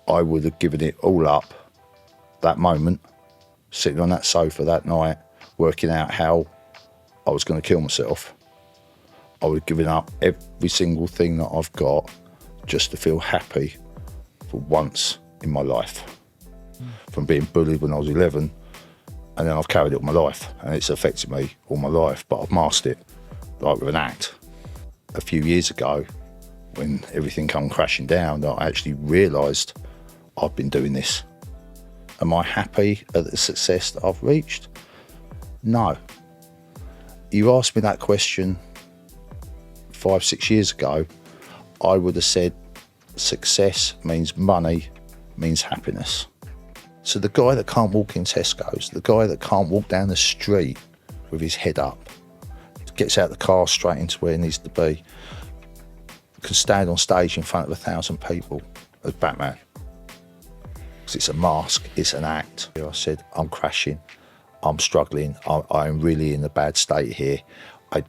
I would have given it all up that moment, sitting on that sofa that night, working out how I was going to kill myself. I would have given up every single thing that I've got just to feel happy for once in my life. From being bullied when I was 11, and then I've carried it all my life, and it's affected me all my life, but I've masked it like with an act. A few years ago, when everything came crashing down, I actually realised I've been doing this. Am I happy at the success that I've reached? No. You asked me that question 5-6 years ago, I would have said success means money, means happiness. So the guy that can't walk in Tesco's, the guy that can't walk down the street with his head up, gets out the car straight into where he needs to be, can stand on stage in front of 1,000 people as Batman. Because it's a mask, it's an act. I said, I'm crashing, I'm struggling, I'm really in a bad state here. I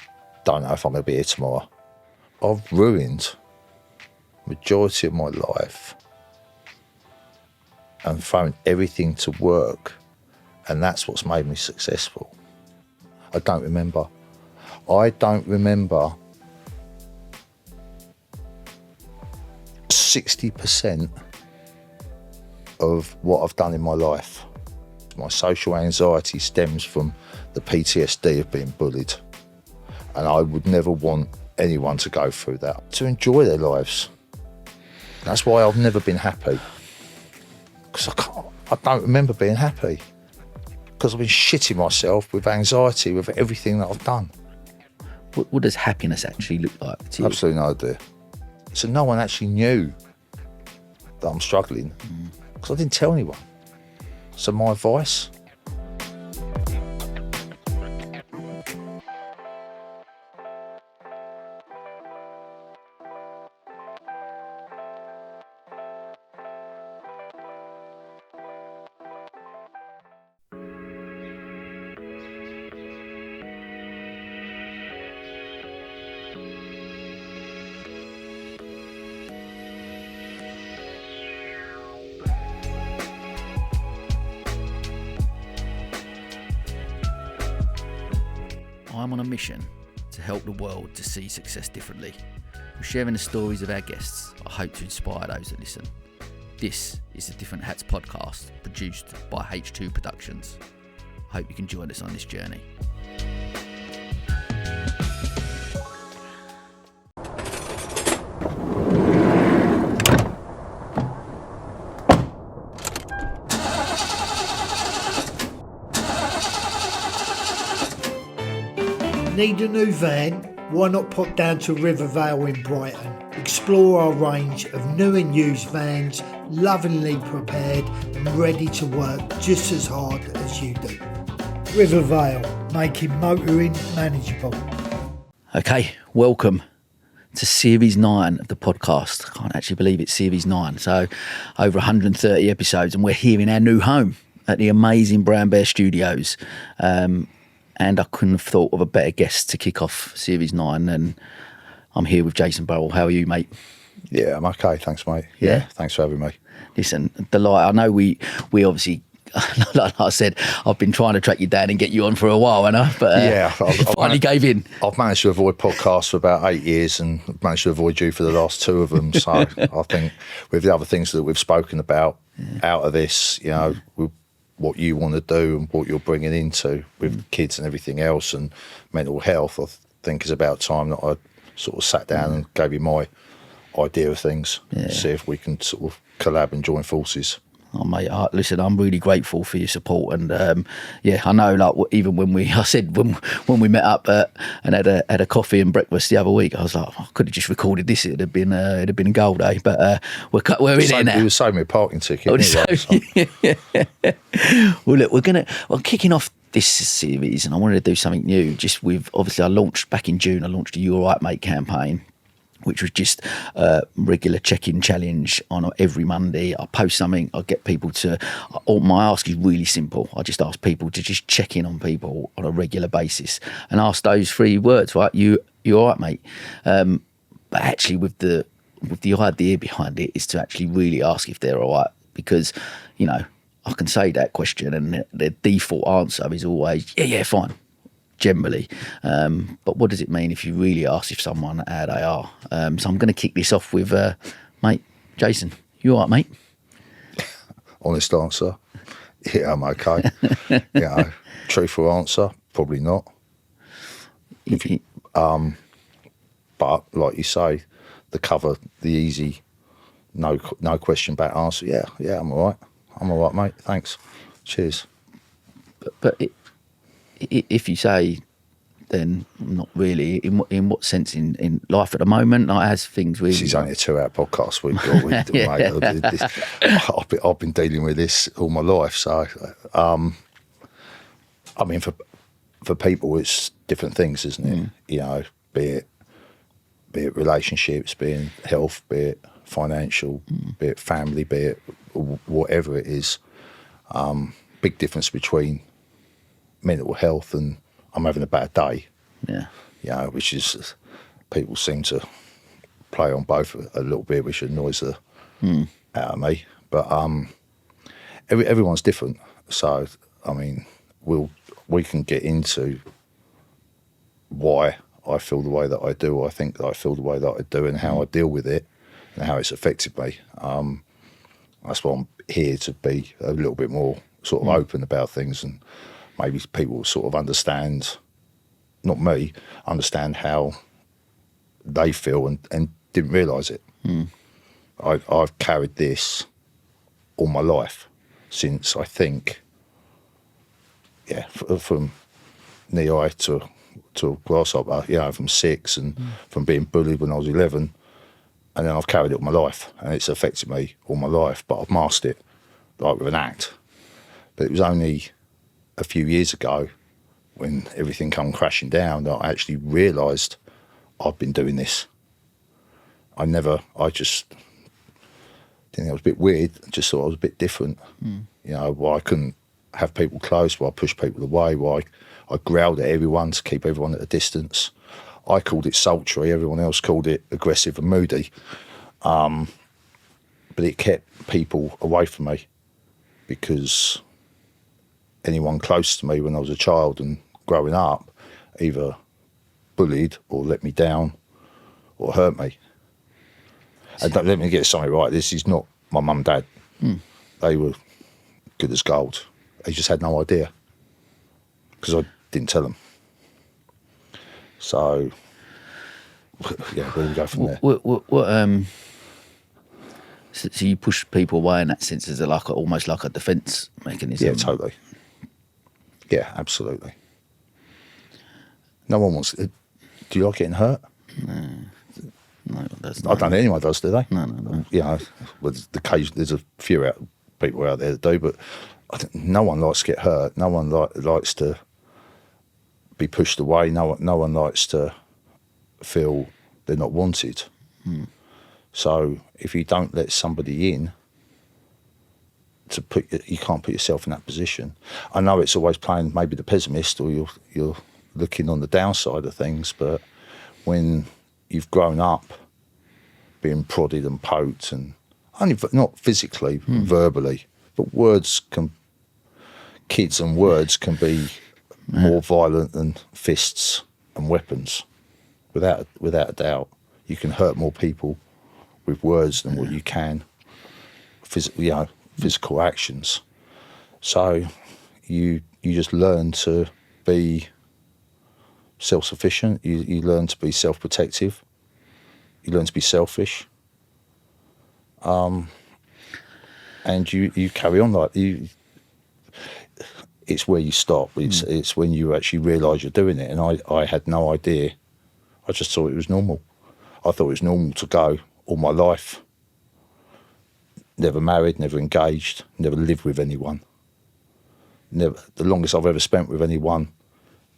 don't know if I'm going to be here tomorrow. I've ruined the majority of my life and thrown everything to work, and that's what's made me successful. I don't remember 60% of what I've done in my life. My social anxiety stems from the PTSD of being bullied, and I would never want anyone to go through that, to enjoy their lives. That's why I've never been happy, because I don't remember being happy, because I've been shitting myself with anxiety with everything that I've done. What does happiness actually look like to you? Absolutely no idea. So no one actually knew that I'm struggling, because I didn't tell anyone. So my advice, I'm on a mission to help the world to see success differently. We're sharing the stories of our guests. I hope to inspire those that listen. This is the Different Hats podcast, produced by H2 Productions. I hope you can join us on this journey. Need a new van? Why not pop down to Rivervale in Brighton? Explore our range of new and used vans, lovingly prepared and ready to work just as hard as you do. Rivervale, making motoring manageable. Okay, welcome to Series 9 of the podcast. I can't actually believe it's Series 9. So over 130 episodes, and we're here in our new home at the amazing Brown Bear Studios. And I couldn't have thought of a better guest to kick off Series 9. And I'm here with Jason Burrill. How are you, mate? yeah, I'm okay, thanks mate. Yeah? Thanks for having me. Listen, delight. I know we obviously, like I said, I've been trying to track you down and get you on for a while, but Yeah, finally gave in. I've managed to avoid podcasts for about 8 years and managed to avoid you for the last 2 of them. So I think with the other things that we've spoken about out of this, you know, with what you want to do and what you're bringing into with kids and everything else and mental health, I think it's about time that I sort of sat down and gave you my idea of things, see if we can sort of collab and join forces. Oh mate, listen, I'm really grateful for your support, and I know, like even when we met up and had a coffee and breakfast the other week, I was like, I could have just recorded this. It'd have been a gold, eh? But we're in there now. You were saving me a parking ticket. Anyway, Well, look, we're kicking off this series, and I wanted to do something new. Just with obviously, I launched back in June. I launched a "You All Right, Mate" campaign, which was just a regular check-in challenge on every Monday. I post something, I get people to, my ask is really simple. I just ask people to just check in on people on a regular basis and ask those 3 words, right? You all right, mate? But actually with the with the idea behind it is to actually really ask if they're all right, because, you know, I can say that question and the default answer is always, yeah, fine, generally. But what does it mean if you really ask if someone how they are? So I'm going to kick this off with, mate, Jason, you all right, mate? Honest answer, yeah, I'm okay. You know, truthful answer, probably not. But like you say, the easy, no question back answer. Yeah, I'm all right, mate. Thanks, cheers. But if you say, then not really. In what sense? In life at the moment, like, as things really. This is only a 2-hour podcast we've got. Mate, I've been dealing with this all my life. So, I mean, for people, it's different things, isn't it? You know, be it relationships, be it health, be it financial, be it family, be it whatever it is. Big difference between mental health and I'm having a bad day. Yeah. You know, which is, people seem to play on both a little bit, which annoys the out of me. But everyone's different. So, I mean, we can get into why I feel the way that I do. I think that I feel the way that I do and how I deal with it and how it's affected me. That's why I'm here, to be a little bit more sort of open about things, and maybe people sort of understand, not me, understand how they feel and didn't realise it. I've carried this all my life since, I think, from knee high to a grasshopper, you know, from 6 and from being bullied when I was 11, and then I've carried it all my life, and it's affected me all my life, but I've masked it like with an act. But it was only a few years ago, when everything come crashing down, that I actually realised I've been doing this. I just think it was a bit weird. I just thought I was a bit different. You know, why I couldn't have people close, why I pushed people away, why I growled at everyone to keep everyone at a distance. I called it sultry, everyone else called it aggressive and moody. But it kept people away from me, because anyone close to me when I was a child and growing up either bullied or let me down or hurt me. And don't let me get something right, this is not my mum and dad. They were good as gold. They just had no idea, because I didn't tell them. So, yeah, where do we go from there? So you push people away in that sense, as almost like a defence mechanism? Yeah, totally. Yeah, absolutely. No one wants. Do you like getting hurt? No, that's I don't think anyone does, do they? No. You know, there's a few people out there that do, but no one likes to get hurt. No one likes to be pushed away. No one likes to feel they're not wanted. So if you don't let somebody in, you can't put yourself in that position. I know it's always playing maybe the pessimist, or you're looking on the downside of things, but when you've grown up being prodded and poked, and only not physically, verbally, but kids and words can be more violent than fists and weapons. Without a doubt, you can hurt more people with words than what you can physical actions. So you just learn to be self-sufficient. You learn to be self-protective. You learn to be selfish. And you carry on like you. It's where you stop. It's when you actually realise you're doing it. And I had no idea. I just thought it was normal. I thought it was normal to go all my life. Never married, never engaged, never lived with anyone. The longest I've ever spent with anyone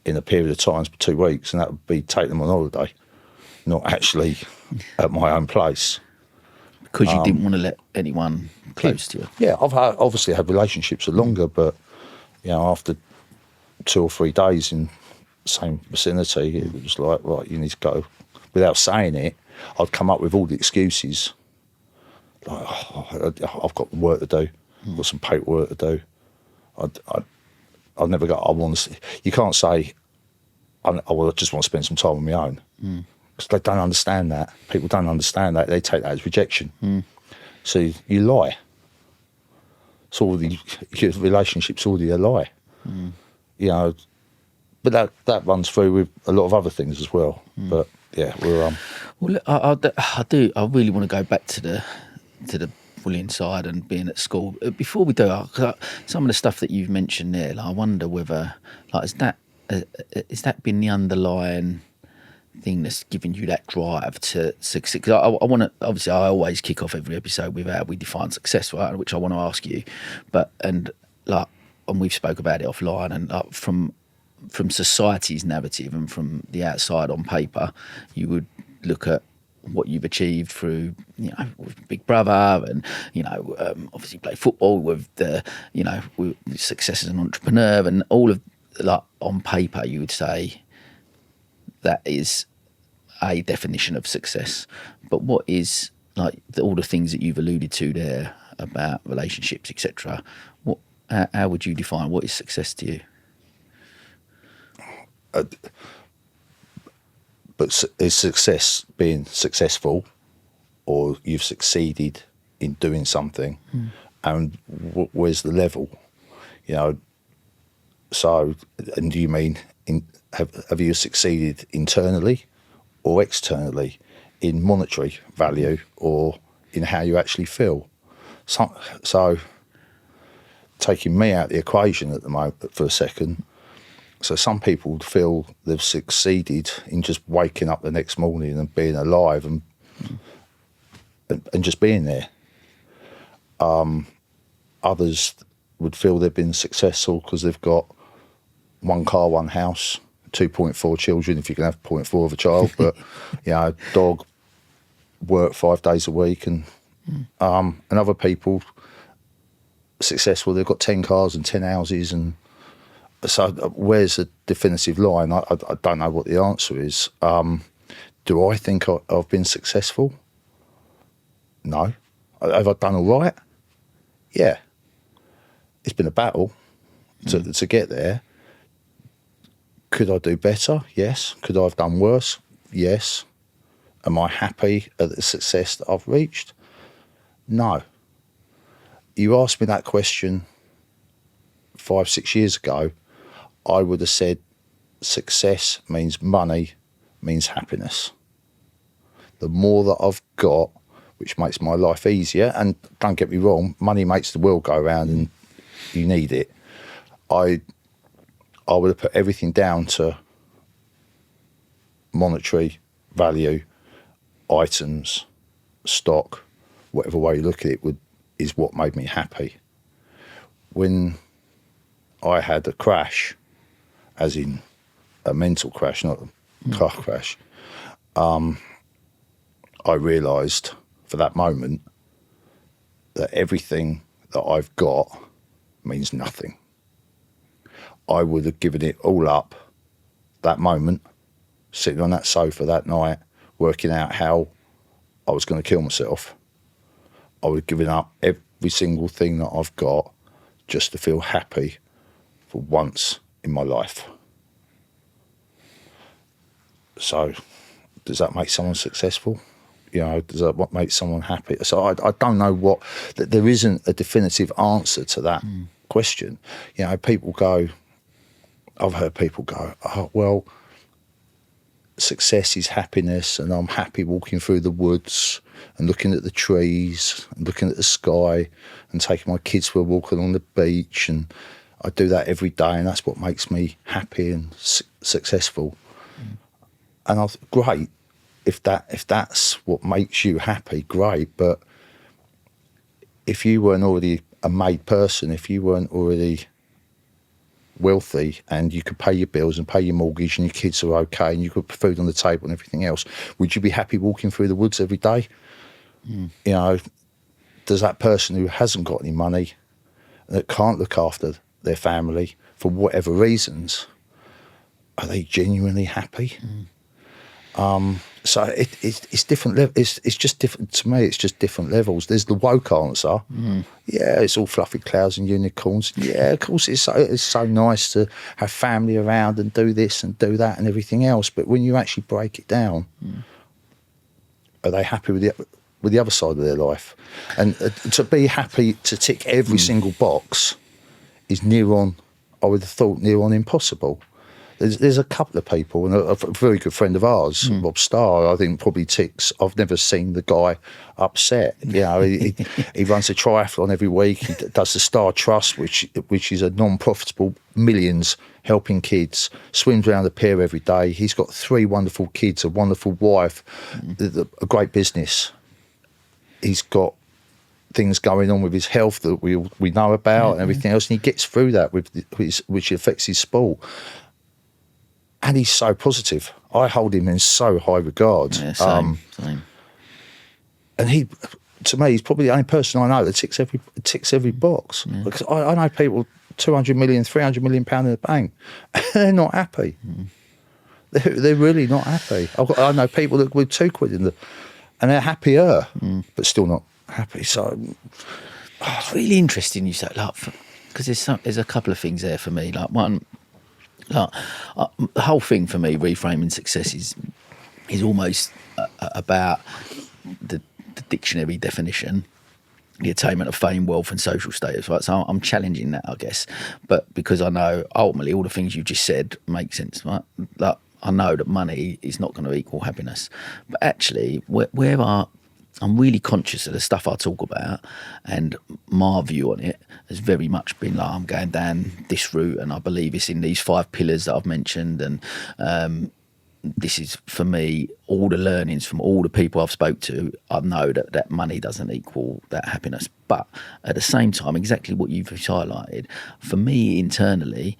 in a period of time is 2 weeks, and that would be take them on holiday, not actually at my own place. Because you didn't want to let anyone close to you. Yeah, I've obviously had relationships for longer, but after 2 or 3 days in the same vicinity, it was like, right, you need to go. Without saying it, I'd come up with all the excuses. Like, I've got work to do, I've got some paperwork to do. I'd never go, you can't say, I just want to spend some time on my own. Because they don't understand that. People don't understand that. They take that as rejection. So you lie. It's all your relationship's already a lie. You know, but that runs through with a lot of other things as well. But yeah, we're Well, look, I do. I really want to go back to the bullying side and being at school. Before we do, some of the stuff that you've mentioned there, like, I wonder whether, like, is that been the underlying thing that's giving you that drive to succeed? Because I want to, obviously, I always kick off every episode with how we define success, right? Which I want to ask you, and we've spoke about it offline, and like, from society's narrative and from the outside on paper, you would look at what you've achieved through, you know, with Big Brother, and, you know, obviously play football, with the, you know, with success as an entrepreneur, and all of, like, on paper you would say that is a definition of success. But what is, like, all the things that you've alluded to there about relationships, etc., how would you define what is success to you? But is success being successful, or you've succeeded in doing something, and where's the level? You know, so, and do you mean have you succeeded internally or externally, in monetary value or in how you actually feel? So taking me out of the equation at the moment for a second, so some people feel they've succeeded in just waking up the next morning and being alive and just being there. Others would feel they've been successful because they've got one car, one house, 2.4 children, if you can have 0.4 of a child, but, you know, dog, work 5 days a week, and other people successful, they've got 10 cars and 10 houses, and so where's the definitive line? I don't know what the answer is. Do I think I've been successful? No. Have I done all right? Yeah. It's been a battle to get there. Could I do better? Yes. Could I have done worse? Yes. Am I happy at the success that I've reached? No. You asked me that question 5-6 years ago, I would have said success means money, means happiness. The more that I've got, which makes my life easier, and don't get me wrong, money makes the world go round and you need it. I would have put everything down to monetary value, items, stock, whatever way you look at it, is what made me happy. When I had a crash, as in a mental crash, not a car crash, I realised for that moment that everything that I've got means nothing. I would have given it all up that moment, sitting on that sofa that night, working out how I was going to kill myself. I would have given up every single thing that I've got just to feel happy for once in my life. So, does that make someone successful? You know, does that what makes someone happy? So I don't know that there isn't a definitive answer to that question. You know, people go, I've heard people go, oh, well, success is happiness, and I'm happy walking through the woods and looking at the trees and looking at the sky and taking my kids for a walk along the beach, and I do that every day, and that's what makes me happy and successful. And I thought, great, if that's what makes you happy, great. But if you weren't already a made person, if you weren't already wealthy and you could pay your bills and pay your mortgage and your kids are okay and you could put food on the table and everything else, would you be happy walking through the woods every day? You know, does that person who hasn't got any money, that can't look after their family for whatever reasons, are they genuinely happy? So it's different. It's just different to me. It's just different levels. There's the woke answer. Yeah, it's all fluffy clouds and unicorns. Yeah, of course, it's so nice to have family around and do this and do that and everything else. But when you actually break it down, are they happy with the other side of their life? And to be happy to tick every single box is near on. I would have thought near on impossible. There's a couple of people, and a very good friend of ours, Rob Starr, I think probably ticks. I've never seen the guy upset. You know, he runs a triathlon every week. He does the Star Trust, which is a non-profitable millions helping kids. Swims around the pier every day. He's got 3 wonderful kids, a wonderful wife, a great business. He's got things going on with his health that we know about and everything else, and he gets through that which affects his sport. And he's so positive. I hold him in so high regard. Yeah, same. And he, to me, he's probably the only person I know that ticks every box. Because I know people 200 million, 300 million pound in the bank, and they're not happy. They're really not happy. I know people that with £2 in and they're happier, but still not happy. So it's really interesting you say, like, because there's a couple of things there for me. Like one. Like, the whole thing for me, reframing success is almost about the dictionary definition, the attainment of fame, wealth, and social status. Right, so I'm challenging that, I guess, but because I know ultimately all the things you just said make sense. Right, like I know that money is not going to equal happiness, but actually, where I'm really conscious of the stuff I talk about, and my view on it has very much been like, I'm going down this route and I believe it's in these 5 pillars that I've mentioned, and this is, for me, all the learnings from all the people I've spoke to. I know that money doesn't equal that happiness, but at the same time, exactly what you've highlighted, for me internally,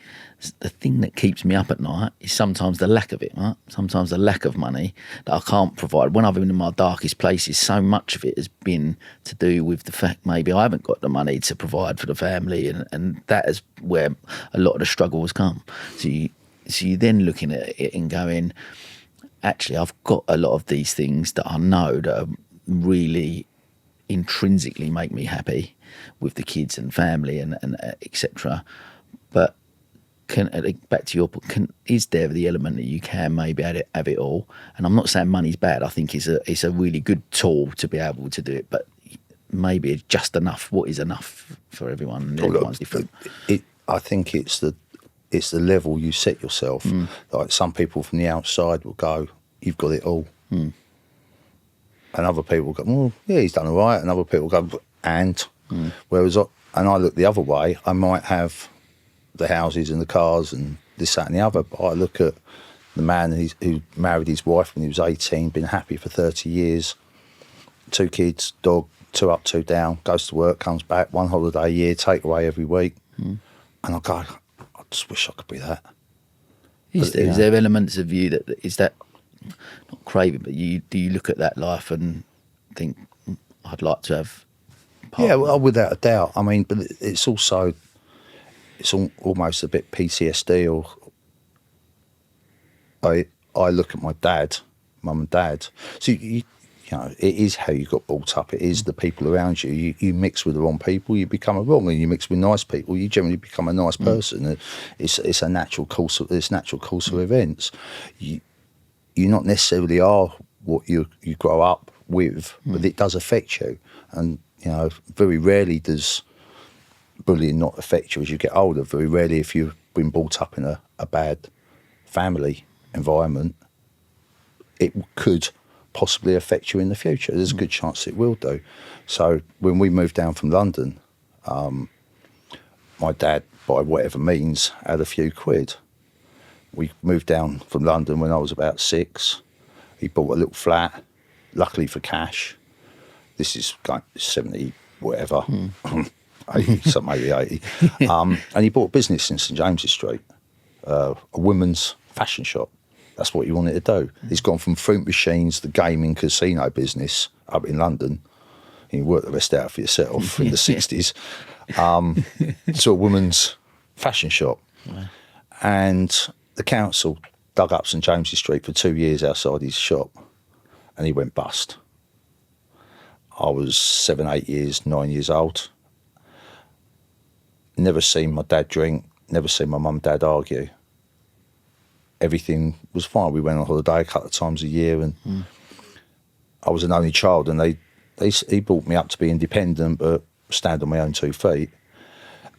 the thing that keeps me up at night is sometimes the lack of it, right? Sometimes the lack of money that I can't provide. When I've been in my darkest places, so much of it has been to do with the fact maybe I haven't got the money to provide for the family, and that is where a lot of the struggle has come. So you're then looking at it and going, actually, I've got a lot of these things that I know that really intrinsically make me happy with the kids and family and etc. But back to your point, is there the element that you can maybe have it all? And I'm not saying money's bad. I think it's a really good tool to be able to do it, but maybe it's just enough. What is enough for everyone? And everyone's different. I think it's the level you set yourself. Like some people from the outside will go, "You've got it all," and other people go, "Well, yeah, he's done all right," and other people go, whereas I look the other way. I might have the houses and the cars and this, that, and the other, but I look at the man who married his wife when he was 18, been happy for 30 years, 2 kids, dog, 2 up, 2 down, goes to work, comes back, 1 holiday a year, takeaway every week, and I go, I just wish I could be that. Is there elements of you that is that not craving, but do you look at that life and think, I'd like to have part of well, without a doubt. I mean, but it's also almost a bit PTSD. Or I look at my dad, mum and dad. So you know, it is how you got brought up. It is the people around you. You mix with the wrong people, you become a wrong, and you mix with nice people, you generally become a nice person. And it's a natural course of events. You not necessarily are what you grow up with, but it does affect you. And you know, very rarely does bullying not affect you as you get older. Very rarely, if you've been brought up in a bad family environment, it could possibly affect you in the future. There's a good chance it will do. So when we moved down from London, my dad, by whatever means, had a few quid. We moved down from London when I was about 6. He bought a little flat, luckily for cash. This is like 70, whatever, 80, so maybe 80. And he bought a business in St James's Street, a women's fashion shop. That's what he wanted to do. He's gone from fruit machines, the gaming casino business up in London. You work the rest out for yourself in the 60s, to a women's fashion shop. Right. And the council dug up St James's Street for 2 years outside his shop and he went bust. I was 7, 8 years, 9 years old. Never seen my dad drink, never seen my mum and dad argue. Everything was fine. We went on holiday a couple of times a year, and I was an only child, and he brought me up to be independent but stand on my own 2 feet.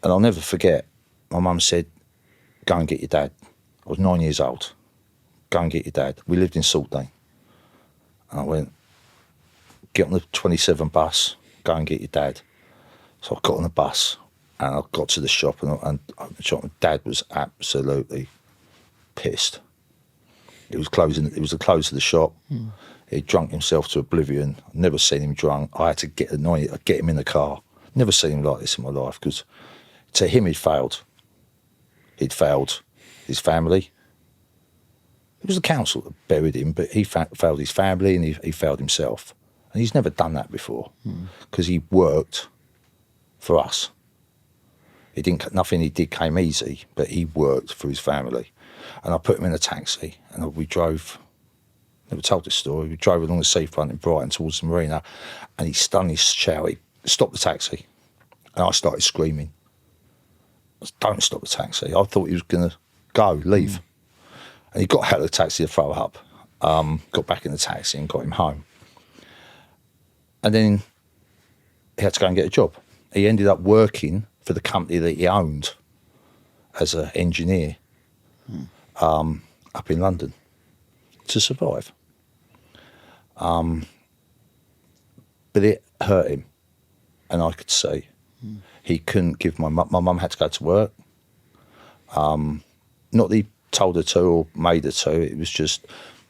And I'll never forget, my mum said, go and get your dad. I was 9 years old. Go and get your dad. We lived in Saltdean. And I went, get on the 27 bus, go and get your dad. So I got on the bus and I got to the shop, and Dad was absolutely pissed. It was the close of the shop. He'd drunk himself to oblivion. I'd never seen him drunk. I had to get him in the car. Never seen him like this in my life, because to him he'd failed. He'd failed his family. It was the council that buried him, but he failed his family, and he failed himself. And he's never done that before, because he worked for us. Nothing he did came easy, but he worked for his family. And I put him in a taxi, and we drove. Never told this story. We drove along the seafront in Brighton towards the marina, and he stung his shower. He stopped the taxi, and I started screaming. I said, don't stop the taxi. I thought he was going to leave. And he got out of the taxi to throw up. Got back in the taxi and got him home. And then he had to go and get a job. He ended up working for the company that he owned as an engineer up in London to survive. But it hurt him, and I could see. He couldn't give my mum had to go to work. Not that he told her to or made her to. It was just,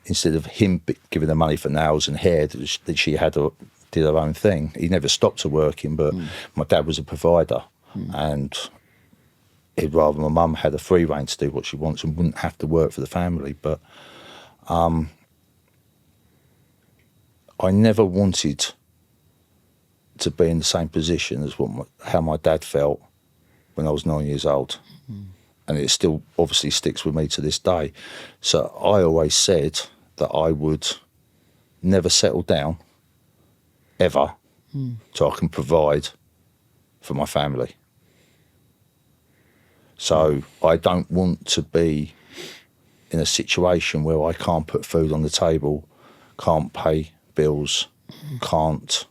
instead of him giving her money for nails and hair, that she did her own thing. He never stopped her working, but my dad was a provider, and he'd rather my mum had a free rein to do what she wants and wouldn't have to work for the family. But I never wanted to be in the same position as how my dad felt when I was 9 years old. And it still obviously sticks with me to this day. So I always said that I would never settle down, ever, so I can provide for my family. So I don't want to be in a situation where I can't put food on the table, can't pay bills, can't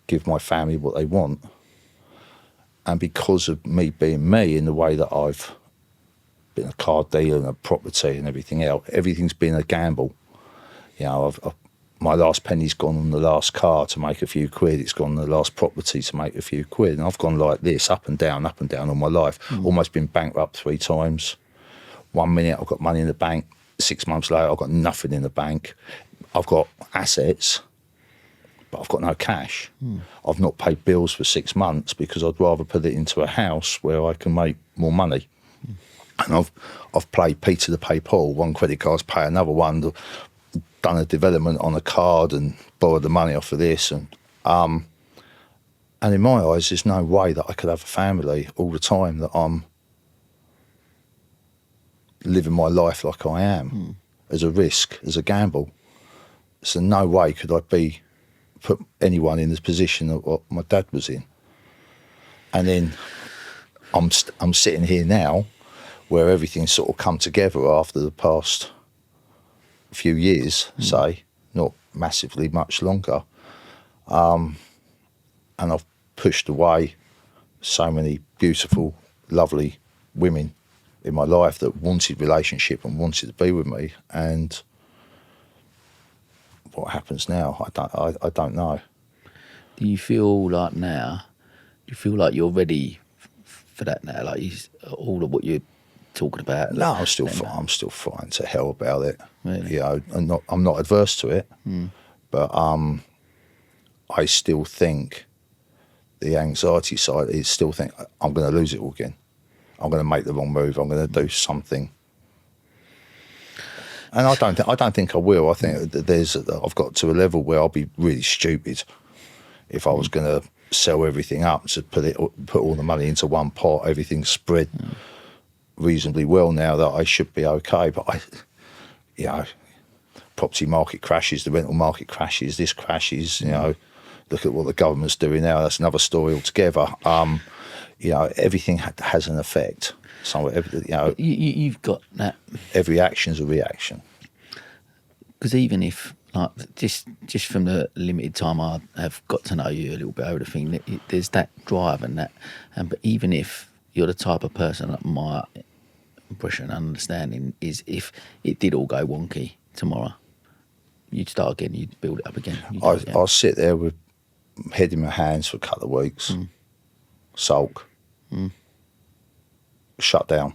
give my family what they want. And because of me being me in the way that I've been a car dealer and a property and everything else, everything's been a gamble. You know, my last penny's gone on the last car to make a few quid. It's gone on the last property to make a few quid. And I've gone like this, up and down all my life. Almost been bankrupt 3 times. 1 minute I've got money in the bank. 6 months later I've got nothing in the bank. I've got assets, but I've got no cash. I've not paid bills for 6 months because I'd rather put it into a house where I can make more money. And I've played Peter to pay Paul. One credit card's pay another one. Done a development on a card and borrowed the money off of this. And in my eyes, there's no way that I could have a family all the time that I'm living my life like I am, as a risk, as a gamble. So no way could I put anyone in this position that what my dad was in. And then I'm sitting here now, where everything's sort of come together after the past few years, say, not massively much longer. And I've pushed away so many beautiful, lovely women in my life that wanted relationship and wanted to be with me. And what happens now, I don't know. Do you feel like now, you're ready for that now? Like all of what you're talking about? No, I'm still fine to hell about it. Really? You know, I'm not adverse to it, but I still think the anxiety side is still think I'm going to lose it all again. I'm going to make the wrong move. I'm going to do something, and I don't think I will. I think that I've got to a level where I'll be really stupid if I was going to sell everything up to put all the money into one pot. Everything's spread reasonably well now that I should be okay. But property market crashes, the rental market crashes, this crashes, you know, look at what the government's doing now, that's another story altogether. You know, everything has an effect. So, you know, you've got that. every action's a reaction. Because even if, like, just from the limited time I have got to know you a little bit over the thing, there's that drive and that, but even if you're the type of person that my impression and understanding is, if it did all go wonky tomorrow, you'd start again, you'd build it up again. I'll sit there with head in my hands for a couple of weeks, sulk, shut down.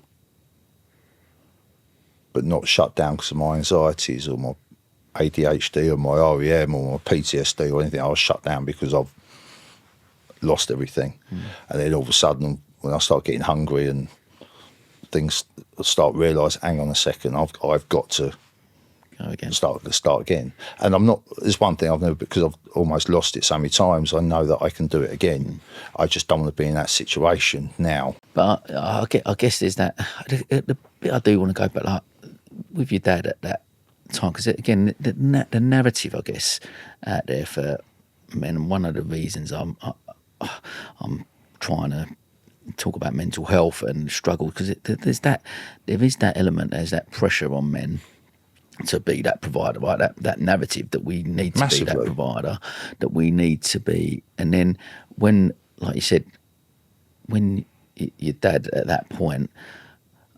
But not shut down because of my anxieties or my ADHD or my REM or my PTSD or anything. I was shut down because I've lost everything. And then all of a sudden, when I start getting hungry and things, start realising, hang on a second, I've got to Go again. start again. And I'm not, there's one thing I've never, because I've almost lost it so many times, I know that I can do it again. I just don't want to be in that situation now. But I guess there's that, the bit I do want to go back, like, with your dad at that time, because again, the narrative, I guess, out there for men, and one of the reasons I'm trying to talk about mental health and struggle, because there is that element, there's that pressure on men to be that provider, right? That narrative that we need to Massively. be that provider, that we need to be. And then when, like you said, when your dad at that point,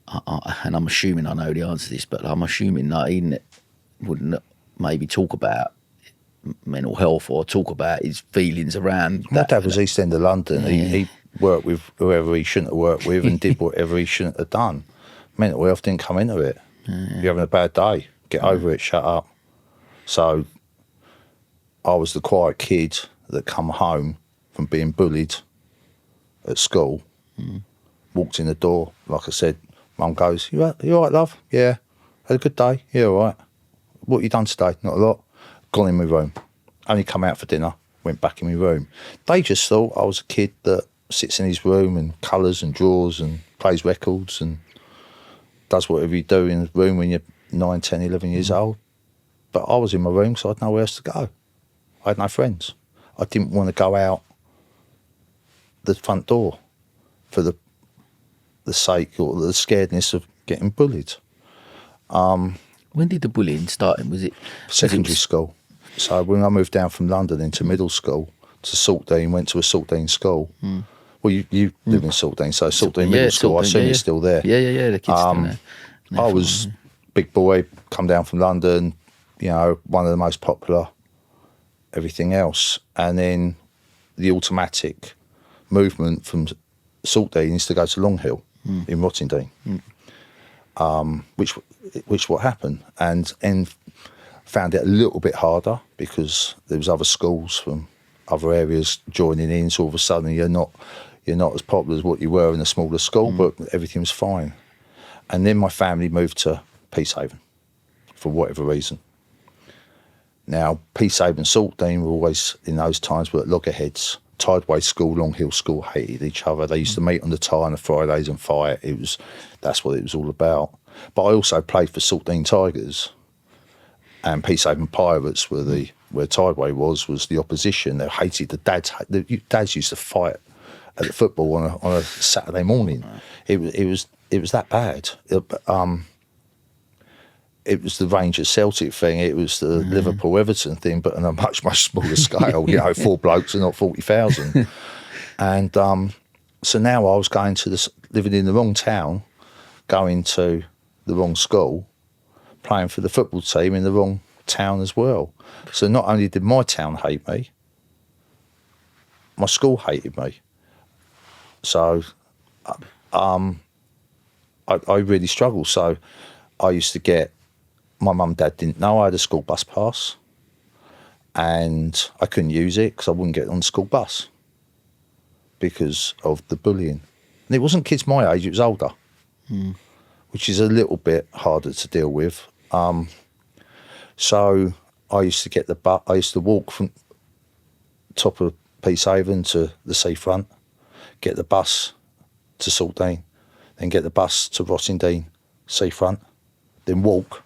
and I'm assuming I know the answer to this, but I'm assuming that he wouldn't maybe talk about mental health or talk about his feelings around My that. dad was East End of London. He worked with whoever he shouldn't have worked with and did whatever he shouldn't have done. Mental health didn't come into it. You're having a bad day, get over it, shut up. So I was the quiet kid that come home from being bullied at school, walked in the door, like I said, Mum goes, you all right, love? Yeah. Had a good day? Yeah, all right. What you done today? Not a lot. Gone in my room. Only come out for dinner, went back in my room. They just thought I was a kid that sits in his room and colours and draws and plays records and does whatever you do in the room when you're 9, 10, 11 years old. But I was in my room, so I had nowhere else to go. I had no friends. I didn't want to go out the front door for the sake or the scaredness of getting bullied. When did the bullying start? Was it Secondary school. So when I moved down from London into middle school to Saltdean, went to a Saltdean school. Well, you live in Saltdean, so Saltdean Middle School, I assume you're still there. Yeah, the kids still there. I was big boy, come down from London, you know, one of the most popular, everything else. And then the automatic movement from Saltdean is to go to Long Hill in Rottingdean, which what happened. And found it a little bit harder because there was other schools from other areas joining in, so all of a sudden you're not as popular as what you were in a smaller school, but everything was fine. And then my family moved to Peacehaven for whatever reason. Now, Peacehaven and Saltdean were always, in those times, were at loggerheads. Tideway School, Long Hill School hated each other. They used to meet on the tie on the Fridays and fight. That's what it was all about. But I also played for Saltdean Tigers, and Peacehaven Pirates where Tideway was the opposition. They hated the dads. The dads used to fight at the football on a Saturday morning. It was that bad. It was the Rangers Celtic thing. It was the Liverpool Everton thing, but on a much smaller scale. You know, 4 blokes and not 40,000. And so now I was going to living in the wrong town, going to the wrong school, playing for the football team in the wrong town as well. So not only did my town hate me, my school hated me. So I really struggled. So I used to get, my mum and dad didn't know I had a school bus pass, and I couldn't use it because I wouldn't get on the school bus because of the bullying. And it wasn't kids my age, it was older, which is a little bit harder to deal with. So I used to get the bus, I used to walk from top of Peacehaven to the seafront, get the bus to Saltdean, then get the bus to Rottingdean seafront, then walk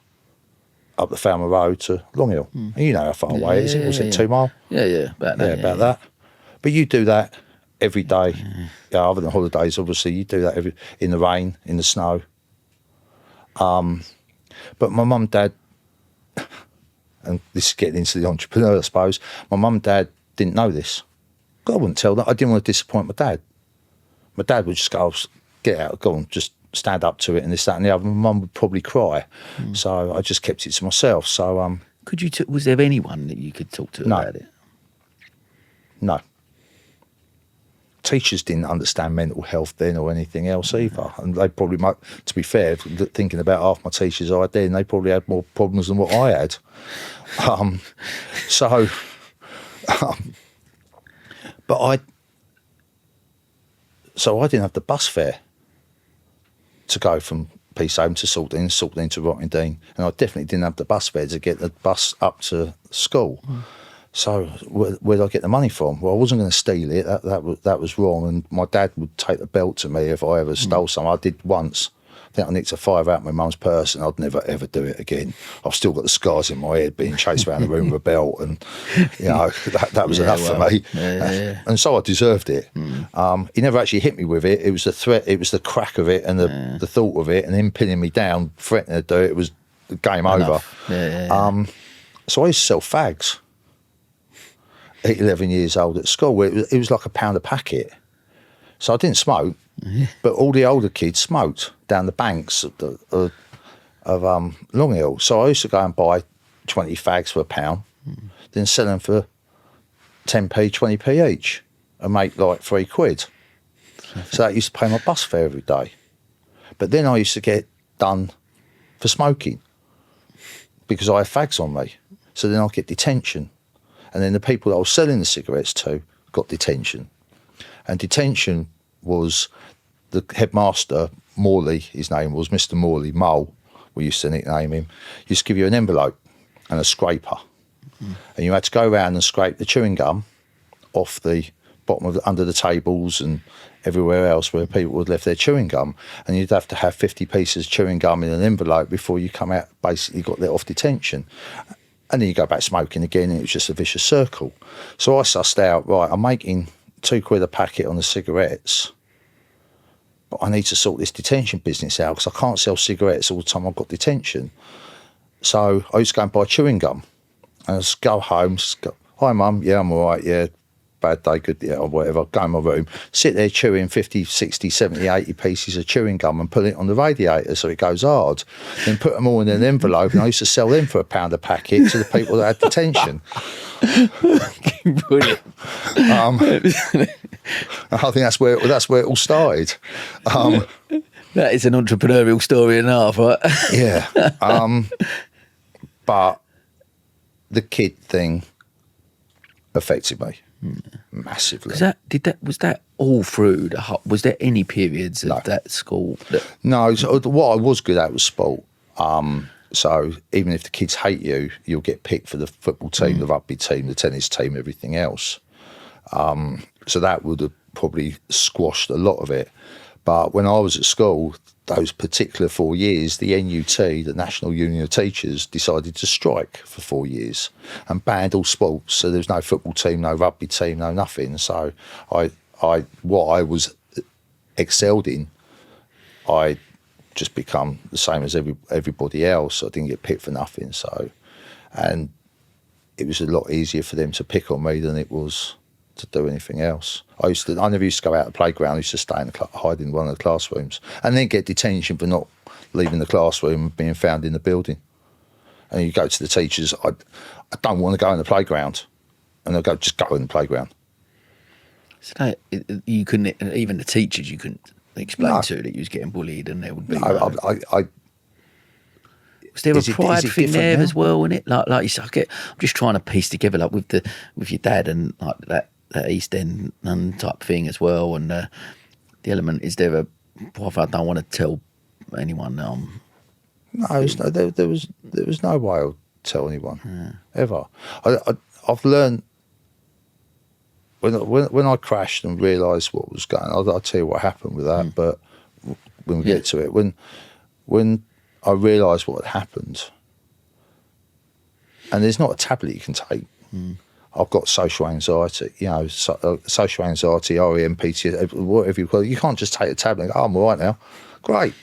up the Falmer Road to Long Hill. And you know how far away it is. Was it 2 mile? Yeah, about that. Yeah, about that. But you do that every day. Yeah, other than holidays, obviously, you do that in the rain, in the snow. But my mum and dad, and this is getting into the entrepreneur, I suppose, my mum and dad didn't know this. I wouldn't tell them. I didn't want to disappoint my dad. My dad would just go, "Oh, get out, go on, just stand up to it," and this, that, and the other. My mum would probably cry. So I just kept it to myself. So Could you? Was there anyone that you could talk to about it? no. Teachers didn't understand mental health then or anything else either. And they probably, to be fair, thinking about half my teachers I had then, they probably had more problems than what I had. But I didn't have the bus fare to go from Peacehaven to Saltdean to Rottingdean, and I definitely didn't have the bus fare to get the bus up to school. So where did I get the money from? Well, I wasn't going to steal it. That was wrong. And my dad would take the belt to me if I ever stole something. I did once. I think I nicked a £5 out of my mum's purse, and I'd never ever do it again. I've still got the scars in my head, being chased around the room with a belt, and you know that was enough for me. And so I deserved it. He never actually hit me with it. It was the threat. It was the crack of it, and the thought of it, and him pinning me down, threatening to do it. It was game over. So I used to sell fags at 11 years old at school. It was like £1 a packet. So I didn't smoke, but all the older kids smoked down the banks of Long Hill. So I used to go and buy 20 fags for £1, then sell them for 10p, 20p each, and make like £3. So that used to pay my bus fare every day. But then I used to get done for smoking because I had fags on me. So then I'd get detention. And then the people that I was selling the cigarettes to got detention. And detention was the headmaster, Morley, his name was, Mr. Morley, Mole, we used to nickname him, used to give you an envelope and a scraper. And you had to go around and scrape the chewing gum off the bottom of under the tables and everywhere else where people had left their chewing gum. And you'd have to have 50 pieces of chewing gum in an envelope before you come out, basically got let off detention. And then you go back smoking again, and it was just a vicious circle. So I sussed out, right, I'm making £2 a packet on the cigarettes, but I need to sort this detention business out because I can't sell cigarettes all the time I've got detention. So I used to go and buy chewing gum. And I just go home, "Hi, Mum, yeah, I'm all right, yeah, bad day, good, yeah, or whatever." Go in my room, sit there chewing 50, 60, 70, 80 pieces of chewing gum and put it on the radiator so it goes hard. Then put them all in an envelope, and I used to sell them for £1 a packet to the people that had detention. Brilliant. I think that's where it all started. That is an entrepreneurial story and a half, right? Yeah. But the kid thing affected me massively. Was that all through the was there any periods of that school No, so what I was good at was sport. So even if the kids hate you, you'll get picked for the football team, the rugby team, the tennis team, everything else. So that would have probably squashed a lot of it. But when I was at school, those particular 4 years, the NUT, the National Union of Teachers, decided to strike for 4 years and banned all sports. So there was no football team, no rugby team, no nothing. So what I was excelled in, I just become the same as everybody else. I didn't get picked for nothing. So, and it was a lot easier for them to pick on me than it was to do anything else. I never used to go out the playground. I used to stay hide in one of the classrooms and then get detention for not leaving the classroom and being found in the building. And you go to the teachers, I don't want to go in the playground. And they'll go, just go in the playground. So you couldn't, even the teachers, you couldn't explain to that you was getting bullied and there would be... Was there a pride thing there now as well in it? Like you said, I'm just trying to piece together like with your dad and like that East End type thing as well, and the element, is there a, I don't want to tell anyone No, there was no way I'd tell anyone ever. I've learned when I crashed and realised what was going on. I'll tell you what happened with that, but when we get to it, when I realised what had happened, And there's not a tablet you can take. I've got social anxiety, social anxiety, REM, PTSD, whatever you call it. You can't just take a tablet and go, I'm all right now. Great,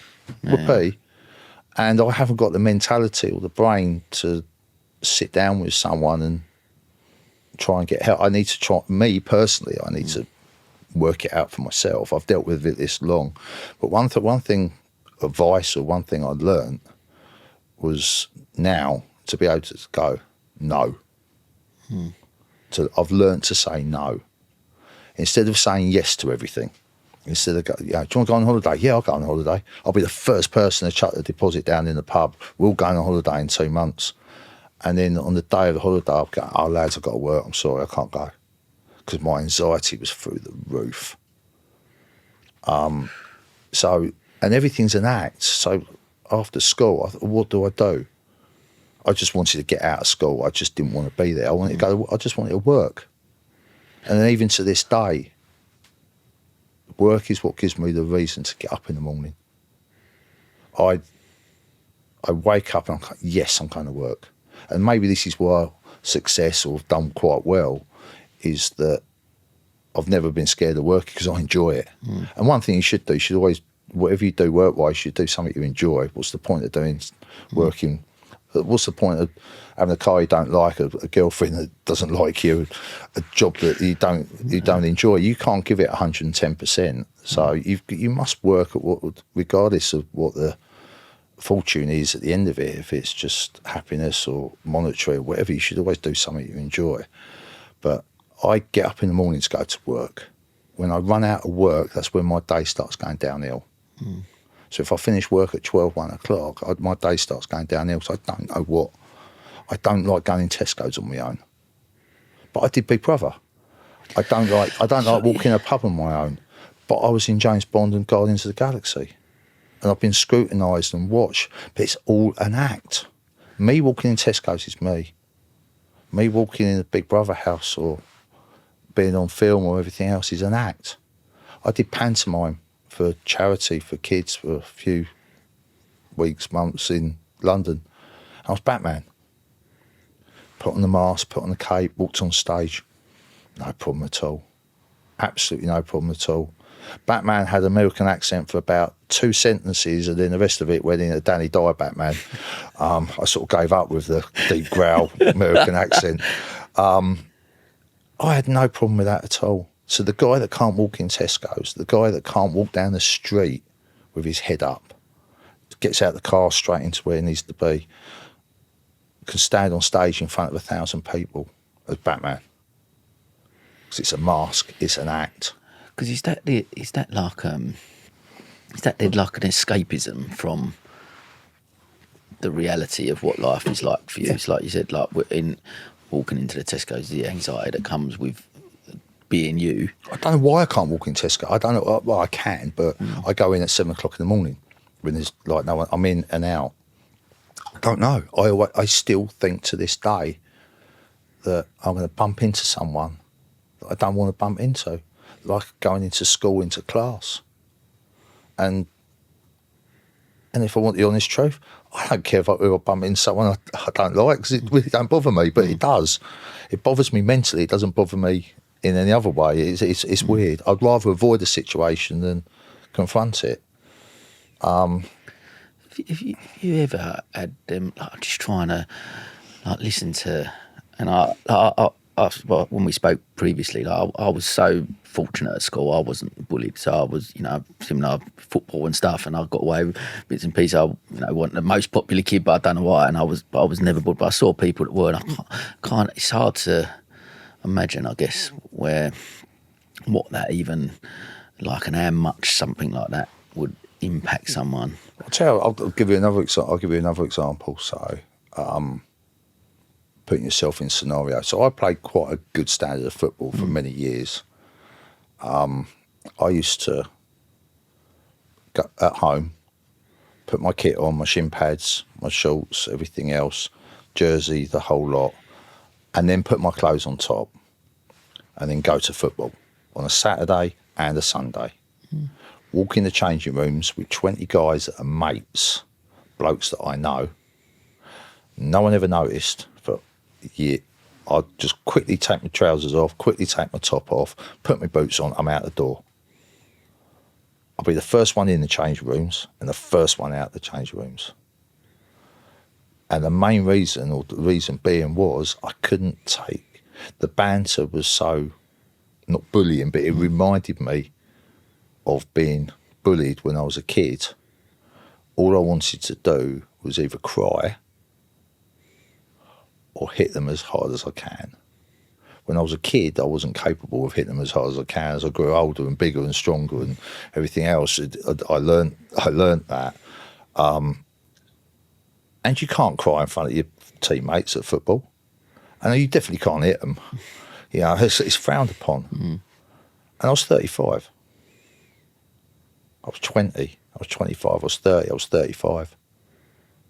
whoopee. And I haven't got the mentality or the brain to sit down with someone and try and get help. I need to try, me personally, I need to work it out for myself. I've dealt with it this long. But one thing, advice or one thing I learned was now to be able to go, no. So I've learned to say no. Instead of saying yes to everything. Instead of, do you want to go on holiday? Yeah, I'll go on holiday. I'll be the first person to chuck the deposit down in the pub. We'll go on holiday in 2 months. And then on the day of the holiday, I'll go, oh, lads, I've got to work. I'm sorry, I can't go. Because my anxiety was through the roof. So, and everything's an act. So after school, I thought, what do I do? I just wanted to get out of school. I just didn't want to be there. I just wanted to work. And then even to this day, work is what gives me the reason to get up in the morning. I wake up and I'm like, yes, I'm going to work. And maybe this is why success, or I've done quite well, is that I've never been scared of work because I enjoy it. And one thing you should do, you should always, whatever you do work-wise, you should do something you enjoy. What's the point of doing working? What's the point of having a car you don't like, a girlfriend that doesn't like you, a job that you don't enjoy? You can't give it 110%. So you must work at what, regardless of what the fortune is at the end of it. If it's just happiness or monetary or whatever, you should always do something you enjoy. But I get up in the morning to go to work. When I run out of work, that's when my day starts going downhill. So if I finish work at 12, 1 o'clock, my day starts going downhill. So I don't know what. I don't like going in Tesco's on my own. But I did Big Brother. I don't like walking a pub on my own. But I was in James Bond and Guardians of the Galaxy. And I've been scrutinised and watched. But it's all an act. Me walking in Tesco's is me. Me walking in a Big Brother house or being on film or everything else is an act. I did pantomime for charity for kids for a few weeks, months in London. I was Batman. Put on the mask, put on the cape, walked on stage. No problem at all. Absolutely no problem at all. Batman had an American accent for about 2 sentences, and then the rest of it went in a Danny Dyer Batman. I sort of gave up with the deep growl American accent. I had no problem with that at all. So the guy that can't walk in Tesco's, the guy that can't walk down the street with his head up, gets out of the car straight into where he needs to be, can stand on stage in front of 1,000 people as Batman. Because it's a mask, it's an act. Because is that like an escapism from the reality of what life is like for you? It's like you said, like in walking into the Tesco's, the anxiety that comes with being you. I don't know why I can't walk in Tesco. I don't know. Well, I can, but I go in at 7 o'clock in the morning when there's like no one. I'm in and out. I don't know. I still think to this day that I'm going to bump into someone that I don't want to bump into, like going into school, into class. And if I want the honest truth, I don't care if I bump into someone I don't like, because it really don't bother me, but it does. It bothers me mentally. It doesn't bother me in any other way. It's weird. I'd rather avoid a situation than confront it. Have you ever had them like just trying to like listen to, and well, when we spoke previously, like, I was so fortunate at school. I wasn't bullied, so I was, similar football and stuff, and I got away with bits and pieces. I, wasn't the most popular kid, but I don't know why, and I was never bullied. But I saw people that were, and I can't. It's hard to imagine, I guess, what that even like, and how much something like that would impact someone. I'll give you another example. So, putting yourself in scenario. So I played quite a good standard of football for many years. I used to go at home, put my kit on, my shin pads, my shorts, everything else, jersey, the whole lot, and then put my clothes on top, and then go to football on a Saturday and a Sunday. Walk in the changing rooms with 20 guys that are mates, blokes that I know. No one ever noticed for yeah, I'd just quickly take my trousers off, quickly take my top off, put my boots on, I'm out the door. I'll be the first one in the change rooms and the first one out the change rooms. And the main reason, or the reason being, was I couldn't take, the banter was so, not bullying, but it reminded me of being bullied when I was a kid. All I wanted to do was either cry or hit them as hard as I can. When I was a kid, I wasn't capable of hitting them as hard as I can. As I grew older and bigger and stronger and everything else, I learned that. And you can't cry in front of your teammates at football. And you definitely can't hit them. You know, it's frowned upon. And I was 35. I was 20. I was 25. I was 30. I was 35.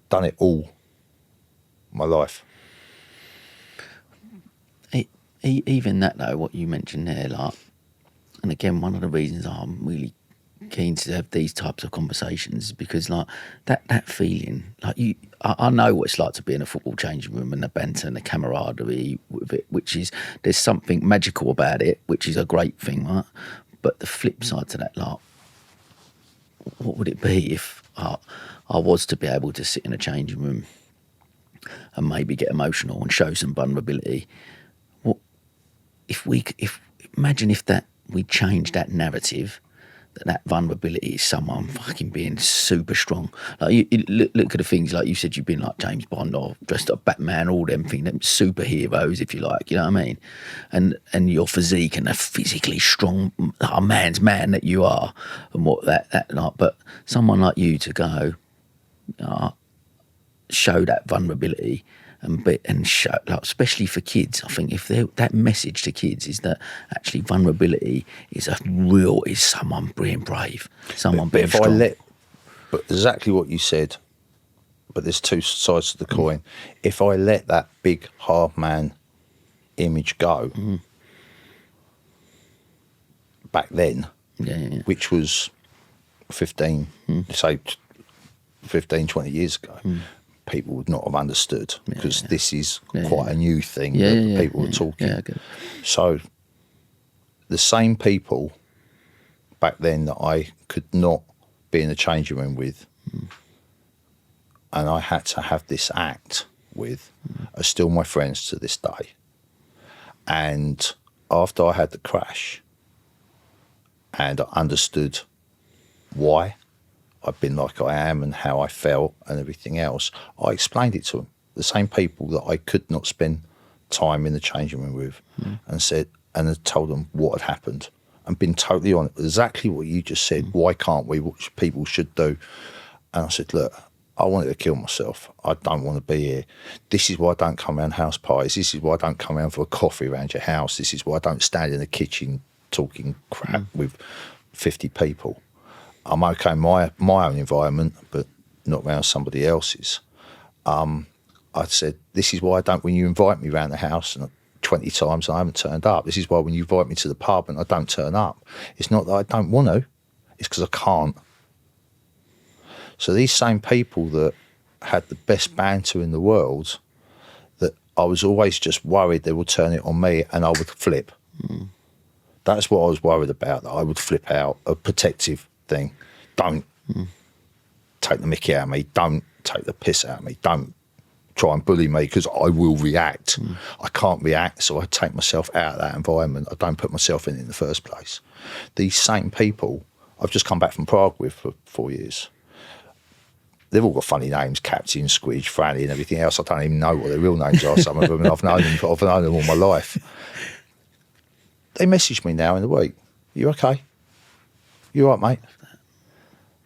Done it all my life. Even that, though, what you mentioned there, like, and again, one of the reasons I'm really keen to have these types of conversations is because, like, that feeling, like, I know what it's like to be in a football changing room and the banter and the camaraderie with it, which is, there's something magical about it, which is a great thing, right? But the flip side to that, like, what would it be if I was to be able to sit in a changing room and maybe get emotional and show some vulnerability? Imagine if we changed that narrative, that vulnerability is someone fucking being super strong. Like you look at the things, like you said, you've been like James Bond or dressed up Batman, all them things, them superheroes, if you like, you know what I mean? And your physique and the physically strong, a man's man that you are, and what that like. But someone like you to go, show that vulnerability. And show, like, especially for kids, I think if that message to kids is that actually vulnerability is someone being brave, someone being strong. But exactly what you said, but there's two sides to the coin. If I let that big hard man image go back then, which was 15, 20 years ago, people would not have understood, because this is quite a new thing that people are talking. So the same people back then that I could not be in a changing room with and I had to have this act with are still my friends to this day. And after I had the crash and I understood why I've been like I am and how I felt and everything else, I explained it to them. The same people that I could not spend time in the changing room with, and said, and had told them what had happened and been totally honest. Exactly what you just said. Why can't we? What people should do. And I said, look, I wanted to kill myself. I don't want to be here. This is why I don't come around house parties. This is why I don't come around for a coffee around your house. This is why I don't stand in the kitchen talking crap with 50 people. I'm okay in my own environment, but not around somebody else's. I said, this is why I don't, when you invite me around the house and 20 times I haven't turned up. This is why when you invite me to the pub and I don't turn up, it's not that I don't want to, it's because I can't. So these same people that had the best banter in the world, that I was always just worried they would turn it on me and I would flip. That's what I was worried about, that I would flip out, a protective thing. Don't take the mickey out of me. Don't take the piss out of me. Don't try and bully me, because I will react. I can't react, so I take myself out of that environment. I don't put myself in the first place. These same people, I've just come back from Prague with for 4 years. They've all got funny names, Captain, Squidge, Franny and everything else. I don't even know what their real names are, some of them, and I've known them all my life. They message me now in the week. You okay? You all right, mate?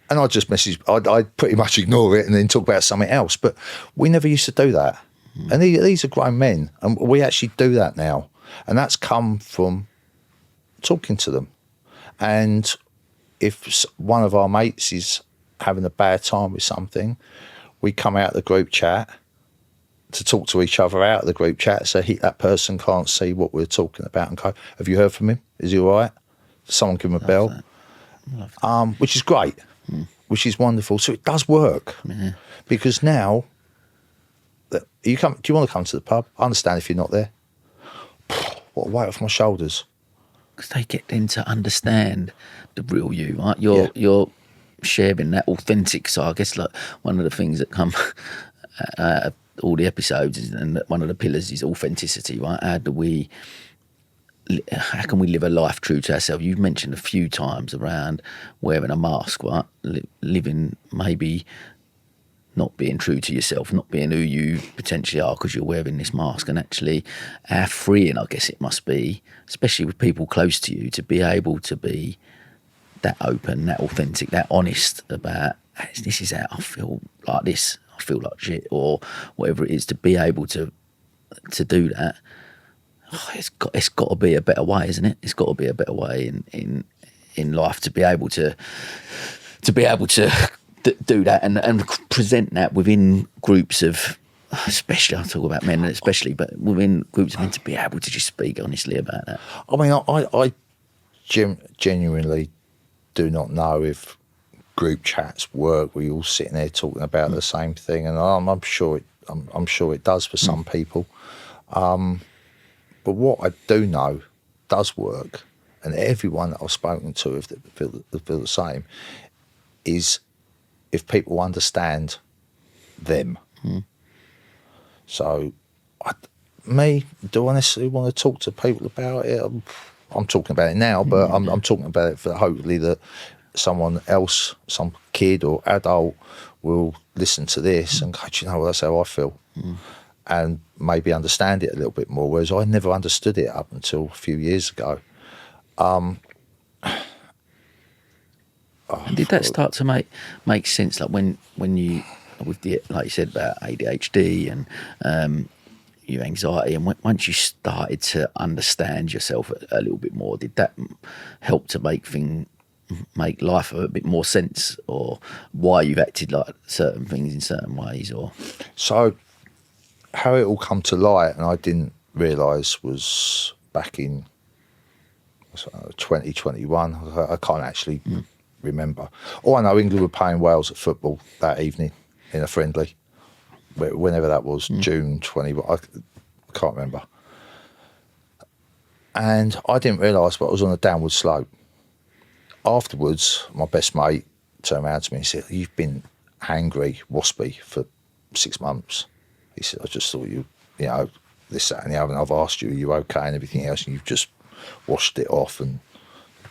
And I just message, I pretty much ignore it and then talk about something else. But we never used to do that. And these are grown men, and we actually do that now. And that's come from talking to them. And if one of our mates is having a bad time with something, we come out of the group chat to talk to each other out of the group chat, so that person can't see what we're talking about, and go, have you heard from him? Is he all right? Someone give him a bell. Which is great, which is wonderful. So it does work, because now Do you want to come to the pub? I understand if you're not there. What a weight off my shoulders. Because they get them to understand the real you, right? Yeah. You're sharing that authentic side. I guess like one of the things that come out of all the episodes and one of the pillars is authenticity, right? How can we live a life true to ourselves? You've mentioned a few times around wearing a mask, right? Living maybe not being true to yourself, not being who you potentially are because you're wearing this mask. And actually how freeing, I guess it must be, especially with people close to you, to be able to be that open, that authentic, that honest about, this is how I feel like this, I feel like shit, or whatever it is, to be able to do that. It's got to be a better way, isn't it? It's got to be a better way in life to be able to do that and present that within groups of, especially I talk about men especially, but within groups of men, to be able to just speak honestly about that. I mean, I genuinely do not know if group chats work. We all sitting there talking about the same thing, and I'm sure it does for some people. But what I do know does work, and everyone that I've spoken to, if they feel the same, is if people understand them. So, do I necessarily want to talk to people about it? I'm talking about it now, but I'm talking about it for hopefully that someone else, some kid or adult, will listen to this and go, do you know what, that's how I feel. And maybe understand it a little bit more, whereas I never understood it up until a few years ago. And did that start to make sense, like when you, with the, like you said about ADHD and your anxiety, and once you started to understand yourself a little bit more, did that help to make life a bit more sense, or why you've acted like certain things in certain ways? Or so how it all come to light, and I didn't realise, was back in 2021. I can't actually remember. All I know, England were playing Wales at football that evening in a friendly, whenever that was, June 20. I can't remember. And I didn't realise, but I was on a downward slope. Afterwards, my best mate turned around to me and said, "You've been angry, waspy for 6 months." He said, "I just thought you know, this, that and the other, and I've asked you, are you okay and everything else, and you've just washed it off and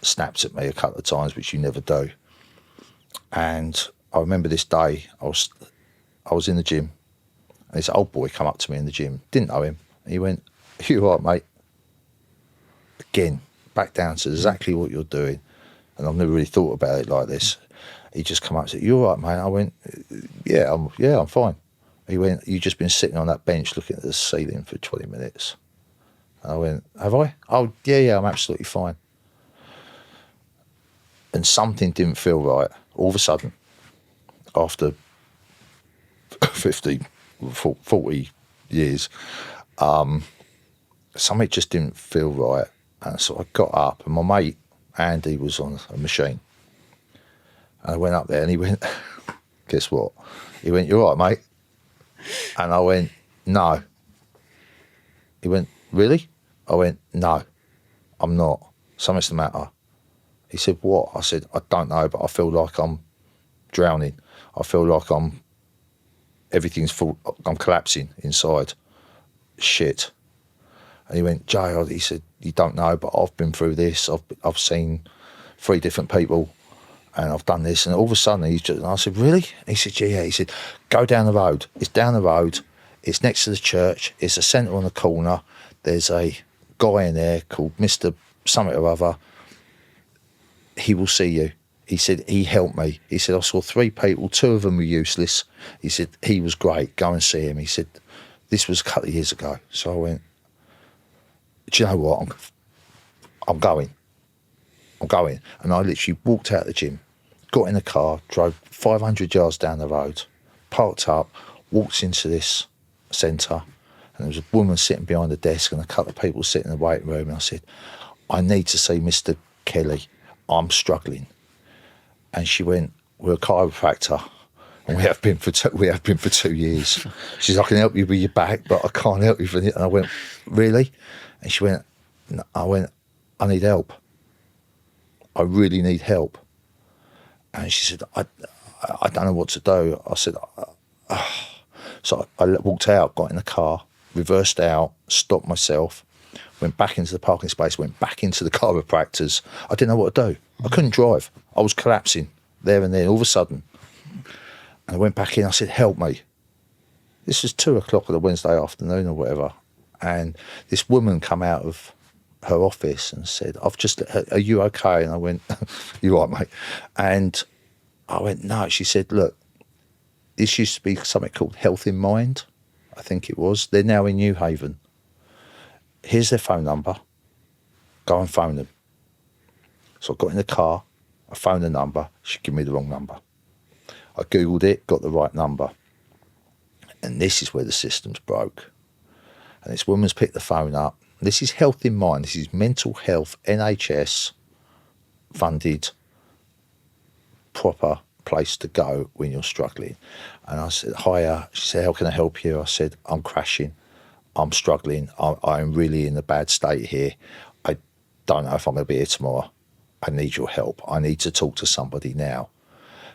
snapped at me a couple of times, which you never do." And I remember this day, I was in the gym, and this old boy come up to me in the gym, didn't know him, and he went, "Are you all right, mate?" Again, back down to exactly what you're doing. And I've never really thought about it like this. He just come up and said, "You all right, mate?" I went, yeah, I'm fine." He went, "You've just been sitting on that bench looking at the ceiling for 20 minutes. And I went, "Have I?" "Oh, yeah, I'm absolutely fine." And something didn't feel right. All of a sudden, after 50, 40 years, something just didn't feel right. And so I got up, and my mate, Andy, was on a machine. And I went up there, and he went, "Guess what?" He went, "You all right, mate?" And I went, "No." He went, "Really?" I went, "No, I'm not. Something's the matter." He said, "What?" I said, "I don't know, but I feel like I'm drowning. I feel like I'm collapsing inside. Shit." And he went, "Jay," he said, "you don't know, but I've been through this. I've seen 3 different people, and I've done this." And all of a sudden, and I said, "Really?" And he said, "Yeah." He said, "Go down the road. It's down the road. It's next to the church. It's a centre on the corner. There's a guy in there called Mr. Something or other. He will see you." He said, "He helped me." He said, "I saw 3 people. 2 of them were useless." He said, "He was great. Go and see him." He said, "This was a couple of years ago." So I went, "Do you know what? I'm going. And I literally walked out of the gym, got in the car, drove 500 yards down the road, parked up, walked into this centre, and there was a woman sitting behind the desk and a couple of people sitting in the waiting room. And I said, "I need to see Mr. Kelly. I'm struggling." And she went, "We're a chiropractor." And we have been for 2 years. She says, I can help you with your back, but I can't help you with it. And I went, really? And she went, no. I went, I need help. I really need help. And she said, I don't know what to do. I said, So I walked out, got in the car, reversed out, stopped myself, went back into the parking space, went back into the chiropractors. I didn't know what to do. I couldn't drive. I was collapsing there and then, all of a sudden. And I went back in, I said, help me. This was 2:00 on a Wednesday afternoon or whatever. And this woman come out of her office and said, are you okay? And I went, you all right, mate? And I went, no. She said, look, this used to be something called Health in Mind, I think it was. They're now in New Haven. Here's their phone number. Go and phone them. So I got in the car, I phoned the number, she gave me the wrong number. I Googled it, got the right number. And this is where the systems broke. And this woman's picked the phone up. This is Health in Mind. This is mental health, NHS funded, proper place to go when you're struggling. And I said, hiya. She said, how can I help you? I said, I'm crashing. I'm struggling. I'm really in a bad state here. I don't know if I'm going to be here tomorrow. I need your help. I need to talk to somebody now.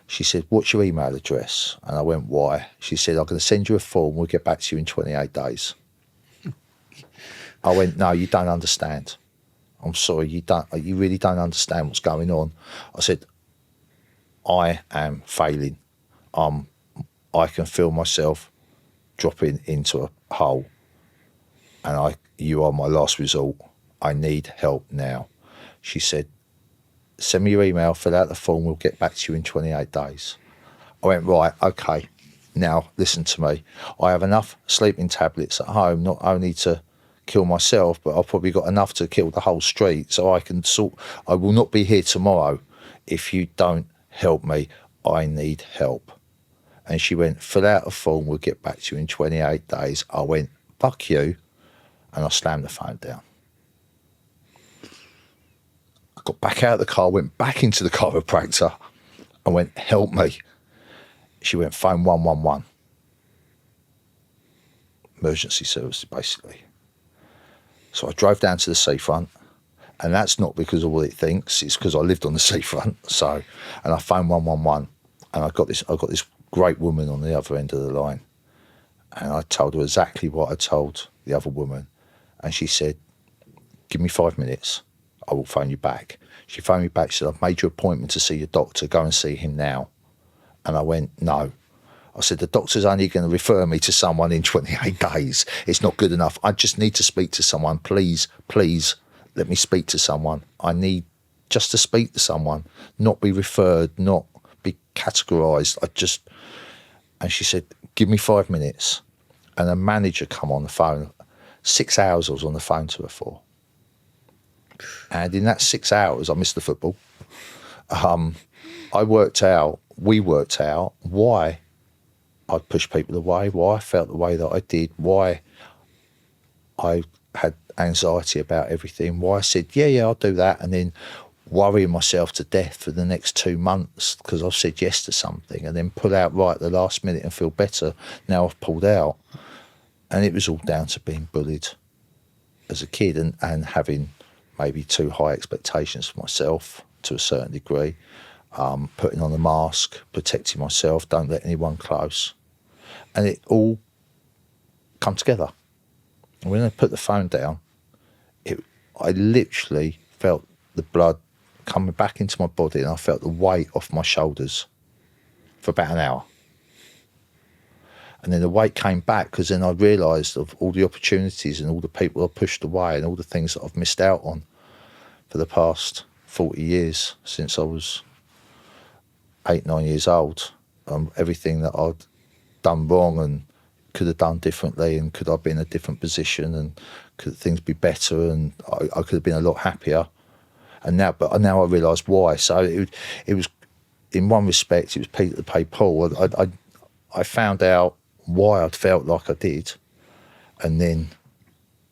She said, what's your email address? And I went, why? She said, I'm going to send you a form. We'll get back to you in 28 days. I went, no, you don't understand. I'm sorry, you really don't understand what's going on. I said, I am failing. I can feel myself dropping into a hole, and you are my last resort. I need help now. She said, send me your email, fill out the form, we'll get back to you in 28 days. I went, right, okay. Now, listen to me. I have enough sleeping tablets at home, not only to kill myself, but I've probably got enough to kill the whole street, so I will not be here tomorrow if you don't help me. I need help. And she went, fill out a form, we'll get back to you in 28 days. I went, fuck you, and I slammed the phone down. I got back out of the car, went back into the chiropractor, and went, help me. She went, phone 111. Emergency services, basically. So I drove down to the seafront, and that's not because of what it thinks, it's because I lived on the seafront. So, and I phoned 111, and I got this great woman on the other end of the line, and I told her exactly what I told the other woman, and she said, give me 5 minutes, I will phone you back. She phoned me back, she said, I've made your appointment to see your doctor, go and see him now. And I went, no. I said, the doctor's only going to refer me to someone in 28 days. It's not good enough. I just need to speak to someone. Please, please, let me speak to someone. I need just to speak to someone, not be referred, not be categorised. And she said, give me 5 minutes. And a manager come on the phone. 6 hours I was on the phone to her for. And in that 6 hours, I missed the football. We worked out why I'd push people away, why I felt the way that I did, why I had anxiety about everything, why I said, yeah, I'll do that, and then worrying myself to death for the next 2 months because I've said yes to something, and then pull out right at the last minute and feel better. Now I've pulled out. And it was all down to being bullied as a kid and having maybe too high expectations for myself to a certain degree. Putting on a mask, protecting myself, don't let anyone close. And it all come together. And when I put the phone down, I literally felt the blood coming back into my body, and I felt the weight off my shoulders for about an hour. And then the weight came back because then I realised of all the opportunities and all the people I pushed away and all the things that I've missed out on for the past 40 years since I was 8-9 years old. Everything that I'd done wrong and could have done differently, and could I be in a different position, and could things be better, and I could have been a lot happier. And now I realise why. So it was, in one respect, it was Peter to pay Paul. I found out why I'd felt like I did, and then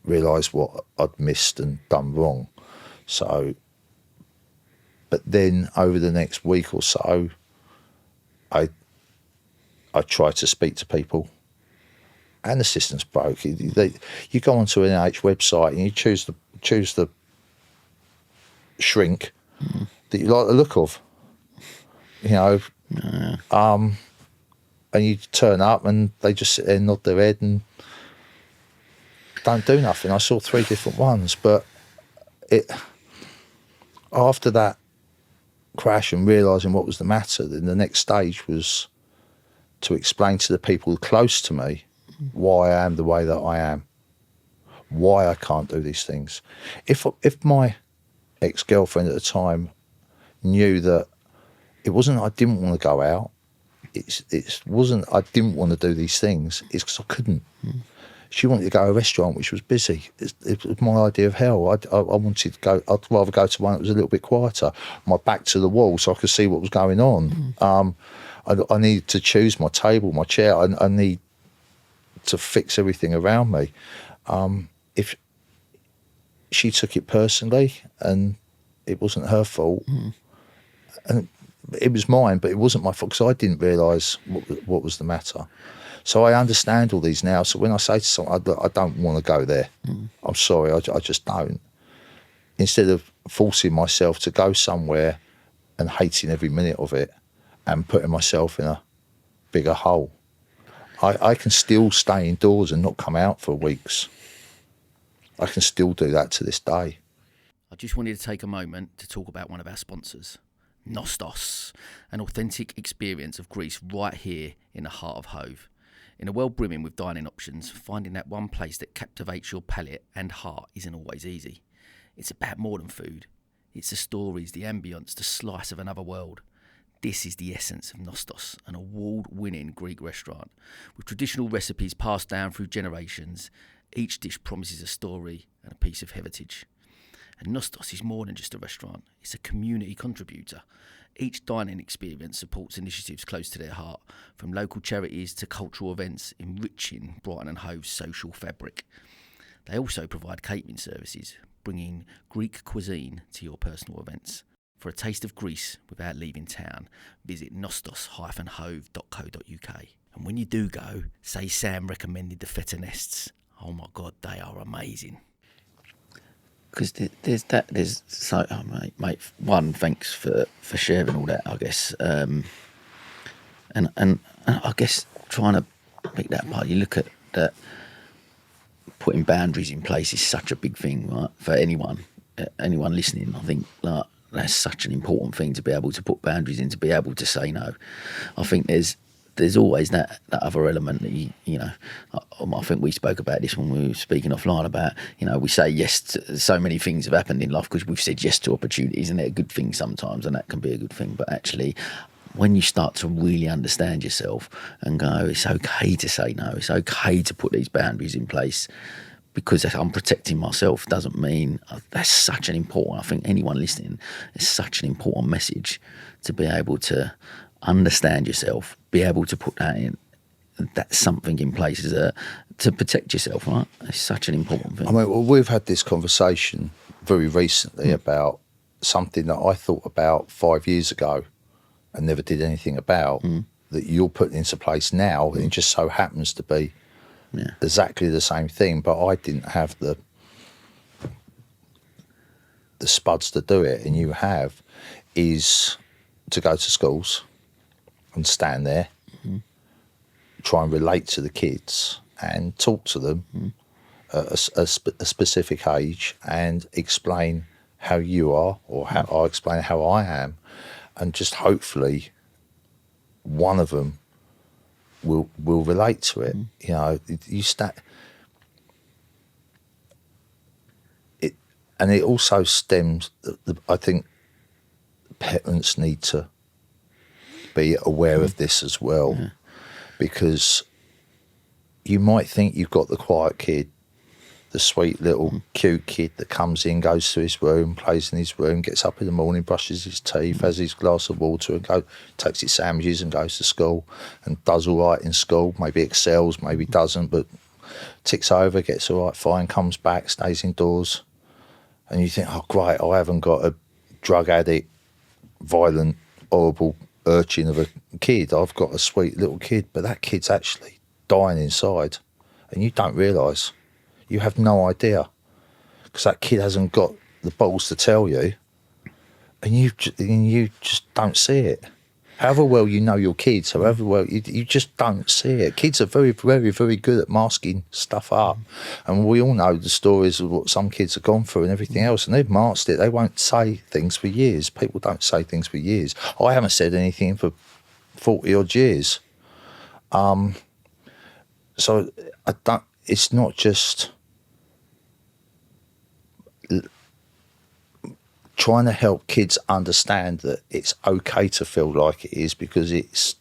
realised what I'd missed and done wrong. So, but then over the next week or so, I I tried to speak to people, and the system's broke. You go onto an NH website and you choose the shrink that you like the look of, you know, and you turn up and they just sit there and nod their head and don't do nothing. I saw 3 different ones, but after that crash and realising what was the matter, then the next stage was to explain to the people close to me why I am the way that I am, why I can't do these things. If my ex-girlfriend at the time knew that it wasn't I didn't want to go out, it wasn't I didn't want to do these things, it's because I couldn't. She wanted to go to a restaurant which was busy. It was my idea of hell. I wanted to go. I'd rather go to one that was a little bit quieter. My back to the wall so I could see what was going on. I needed to choose my table, my chair. I need to fix everything around me. If she took it personally and it wasn't her fault, and it was mine, but it wasn't my fault because I didn't realise what was the matter. So I understand all these now. So when I say to someone, I don't want to go there, I'm sorry, I just don't. Instead of forcing myself to go somewhere and hating every minute of it and putting myself in a bigger hole, I can still stay indoors and not come out for weeks. I can still do that to this day. I just wanted to take a moment to talk about one of our sponsors, Nostos, an authentic experience of Greece right here in the heart of Hove. In a world brimming with dining options, finding that one place that captivates your palate and heart isn't always easy. It's about more than food. It's the stories, the ambience, the slice of another world. This is the essence of Nostos, an award-winning Greek restaurant. With traditional recipes passed down through generations, each dish promises a story and a piece of heritage. And Nostos is more than just a restaurant, it's a community contributor. Each dining experience supports initiatives close to their heart, from local charities to cultural events enriching Brighton and Hove's social fabric. They also provide catering services, bringing Greek cuisine to your personal events. For a taste of Greece without leaving town, visit nostos-hove.co.uk. And when you do go, say Sam recommended the feta nests. Oh my God, they are amazing. Because there's so, mate. One, thanks for sharing all that, I guess. And I guess trying to pick that part, you look at that, putting boundaries in place is such a big thing, right? For anyone listening, I think like that's such an important thing to be able to put boundaries in, to be able to say no. I think there's always that other element that you know. I think we spoke about this when we were speaking offline about, you know, we say yes to so many things have happened in life because we've said yes to opportunities, and they're a good thing sometimes, and that can be a good thing. But actually, when you start to really understand yourself and go, it's okay to say no, it's okay to put these boundaries in place because I'm protecting myself, doesn't mean that's such an important. I think anyone listening, it's such an important message to be able to understand yourself, be able to put that in, that's something in place to protect yourself, right? It's such an important thing. I mean, well, we've had this conversation very recently about something that I thought about 5 years ago and never did anything about, that you're putting into place now, and it just so happens to be exactly the same thing, but I didn't have the spuds to do it, and you have, is to go to schools and stand there, try and relate to the kids and talk to them at a specific age and explain how you are, or how I explain how I am, and just hopefully one of them will relate to it. You know, and it also stems. I think parents need to be aware of this as well, because you might think you've got the quiet kid, the sweet little cute kid that comes in, goes to his room, plays in his room, gets up in the morning, brushes his teeth, has his glass of water, and takes his sandwiches and goes to school and does all right in school. Maybe excels, maybe doesn't, but ticks over, gets all right, fine, comes back, stays indoors. And you think, oh, great, I haven't got a drug addict, violent, horrible urchin of a kid, I've got a sweet little kid, but that kid's actually dying inside, and you don't realise. You have no idea, because that kid hasn't got the balls to tell you, and you just don't see it. However well you know your kids, however well you just don't see it. Kids are very, very, very good at masking stuff up, and we all know the stories of what some kids have gone through and everything else, and they've masked it. They won't say things for years. People don't say things for years. I haven't said anything for 40 odd years. So I don't. It's not just trying to help kids understand that it's okay to feel like it is, because it's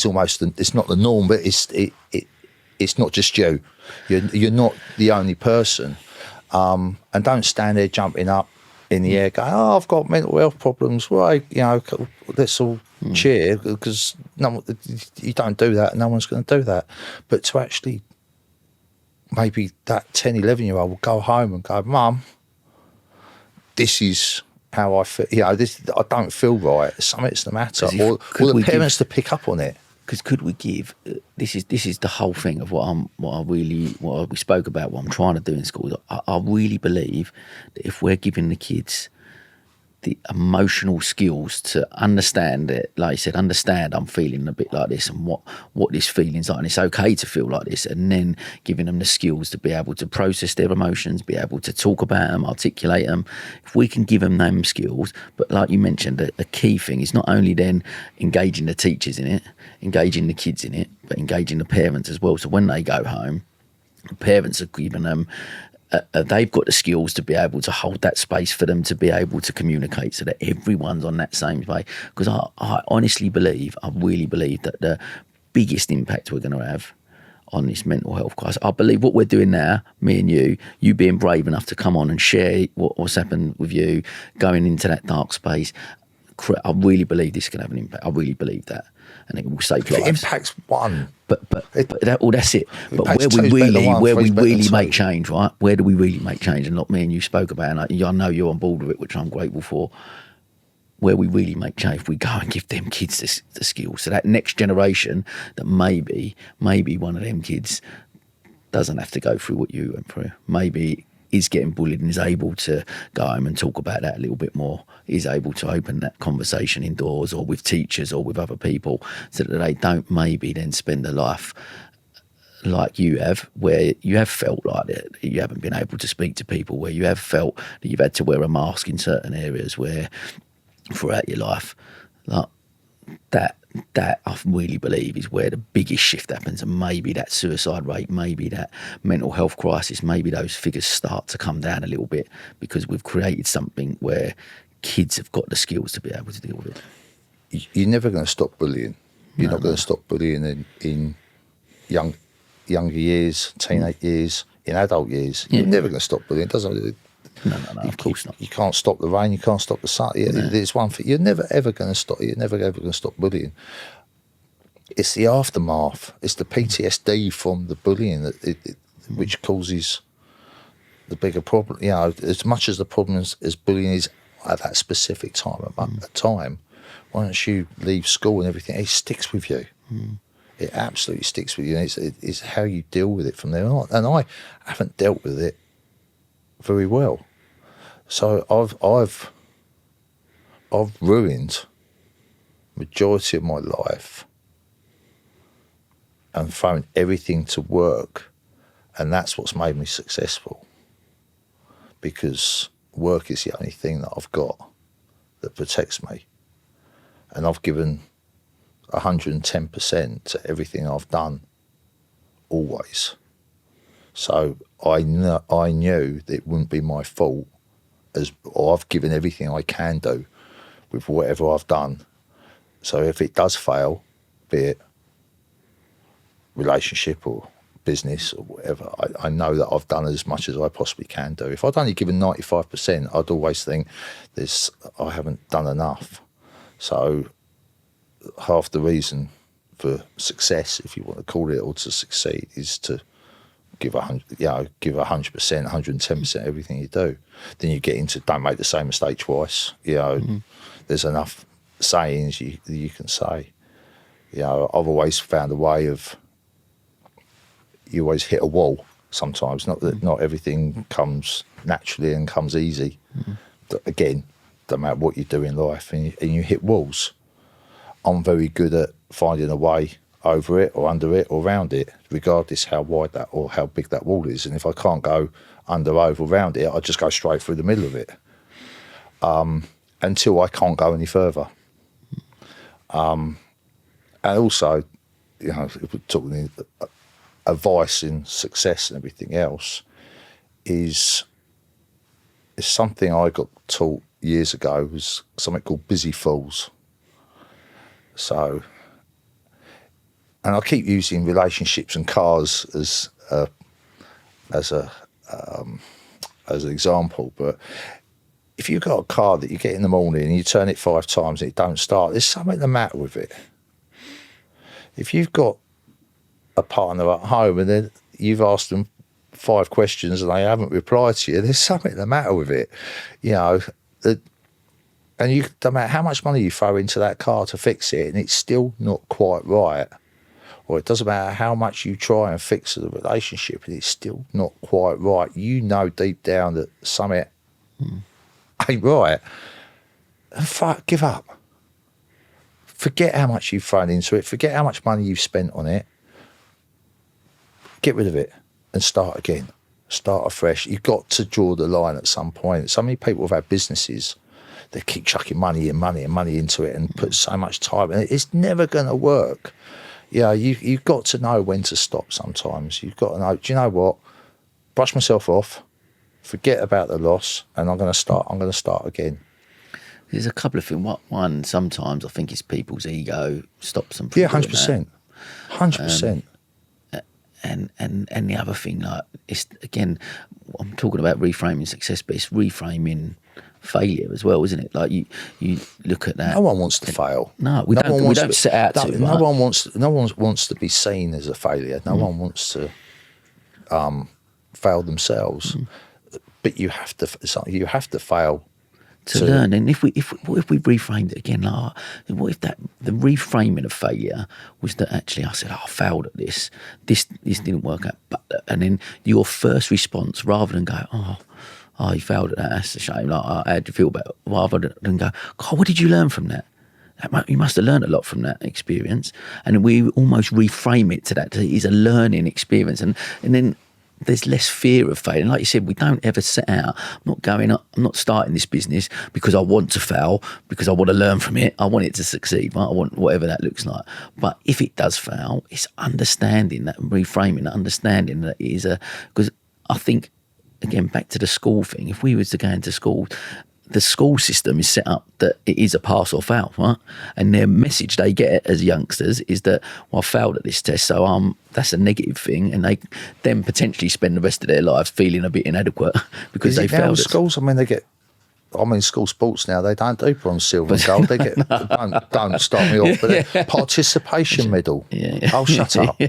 almost, it's not the norm, but it's not just you. You're not the only person, and don't stand there jumping up in the air going, "Oh, I've got mental health problems." Right, let's all cheer, because you don't do that, and no one's going to do that. But to actually, maybe that 10, 11-year-old will go home and go, "Mum, this is how I feel. I don't feel right. Something's the matter." Or the parents to pick up on it. Because could we give? This is the whole thing of what we spoke about. What I'm trying to do in schools. I really believe that if we're giving the kids the emotional skills to understand it, like you said, understand I'm feeling a bit like this, and what this feeling's like, and it's okay to feel like this, and then giving them the skills to be able to process their emotions, be able to talk about them, articulate them. If we can give them skills, but like you mentioned, the key thing is not only then engaging the teachers in it, engaging the kids in it, but engaging the parents as well. So when they go home, the parents are giving them they've got the skills to be able to hold that space for them to be able to communicate, so that everyone's on that same page. Because I honestly believe, I really believe that the biggest impact we're going to have on this mental health crisis, I believe what we're doing now, me and you being brave enough to come on and share what's happened with you, going into that dark space, I really believe this can have an impact. I really believe that. And it will save lives. It impacts one. But that's it. But where we really make change, right? Where do we really make change? And like me and you spoke about, and I know you're on board with it, which I'm grateful for. Where we really make change, we go and give them kids the skills. So that next generation, that maybe one of them kids doesn't have to go through what you went through. Maybe is getting bullied and is able to go home and talk about that a little bit more, is able to open that conversation indoors or with teachers or with other people, so that they don't maybe then spend a life like you have, where you have felt like that you haven't been able to speak to people, where you have felt that you've had to wear a mask in certain areas, where throughout your life, like that I really believe is where the biggest shift happens. And maybe that suicide rate, maybe that mental health crisis, maybe those figures start to come down a little bit, because we've created something where kids have got the skills to be able to deal with it. You're never going to stop bullying. You're not going to stop bullying in younger years, teenage years, in adult years. You're never going to stop bullying. It doesn't. No, of course not. You can't stop the rain. You can't stop the sun. There's one thing. You're never ever going to stop. You're never ever going to stop bullying. It's the aftermath. It's the PTSD from the bullying which causes the bigger problem. As much as the problem as bullying is at that specific time, once you leave school and everything, it sticks with you. It absolutely sticks with you. And it's how you deal with it from there on. And I haven't dealt with it very well. So I've ruined majority of my life and thrown everything to work, and that's what's made me successful, because work is the only thing that I've got that protects me, and I've given 110% to everything I've done always. So I knew that it wouldn't be my fault, or I've given everything I can do with whatever I've done. So if it does fail, be it relationship or business or whatever, I know that I've done as much as I possibly can do. If I'd only given 95%, I'd always think I haven't done enough. So half the reason for success, if you want to call it, or to succeed, is to give 100%, 110% everything you do. Then you get into don't make the same mistake twice. There's enough sayings you can say. You know, I've always found a way of, you always hit a wall sometimes. Not that not everything comes naturally and comes easy. But again, no matter what you do in life, and you hit walls. I'm very good at finding a way over it or under it or around it, regardless how wide that or how big that wall is. And if I can't go under, over, around it, I just go straight through the middle of it until I can't go any further. And also, you know, if we're talking advice in success and everything else, is something I got taught years ago, was something called busy fools. So, and I keep using relationships and cars as an example, but if you've got a car that you get in the morning and you turn it 5 times and it don't start, there's something the matter with it. If you've got a partner at home and then you've asked them 5 questions and they haven't replied to you, there's something the matter with it. You know, and you, no matter how much money you throw into that car to fix it and it's still not quite right, or it doesn't matter how much you try and fix the relationship and it's still not quite right, you know deep down that something ain't right. And give up. Forget how much you've thrown into it. Forget how much money you've spent on it. Get rid of it and start again. Start afresh. You've got to draw the line at some point. So many people have had businesses, they keep chucking money into it and put so much time in it. It's never going to work. You know, you've got to know when to stop sometimes. You've got to know, do you know what? Brush myself off, forget about the loss, and I'm going to start again. There's a couple of things. One, sometimes I think it's people's ego stops them from Yeah, doing that. 100%. And the other thing, like, it's, again, I'm talking about reframing success, but it's reframing failure as well, isn't it? Like you look at that. No one wants to fail. No, we don't set out to. No one wants to be seen as a failure. No one wants to fail themselves. But you have to fail to learn. And if we reframed it again, like, what if that the reframing of failure was that actually I said, I failed at this didn't work out, and then your first response, rather than go, oh, you failed at that, that's a shame, like, how do you feel about it? Rather than go, God, what did you learn from that? You must have learned a lot from that experience. And we almost reframe it to that. It is a learning experience, and then there's less fear of failing. Like you said, we don't ever set out. I'm not starting this business because I want to fail, because I want to learn from it. I want it to succeed, right? I want whatever that looks like. But if it does fail, it's understanding that, reframing that, understanding that it is because I think, again, back to the school thing, if we was to go into school, the school system is set up that it is a pass or fail, right? And their message they get as youngsters is that, well, I failed at this test, so that's a negative thing, and they then potentially spend the rest of their lives feeling a bit inadequate because they failed. Schools, I mean, school sports now, they don't do bronze, silver and gold. They get, don't start me off, but participation medal. Yeah. Oh, shut up.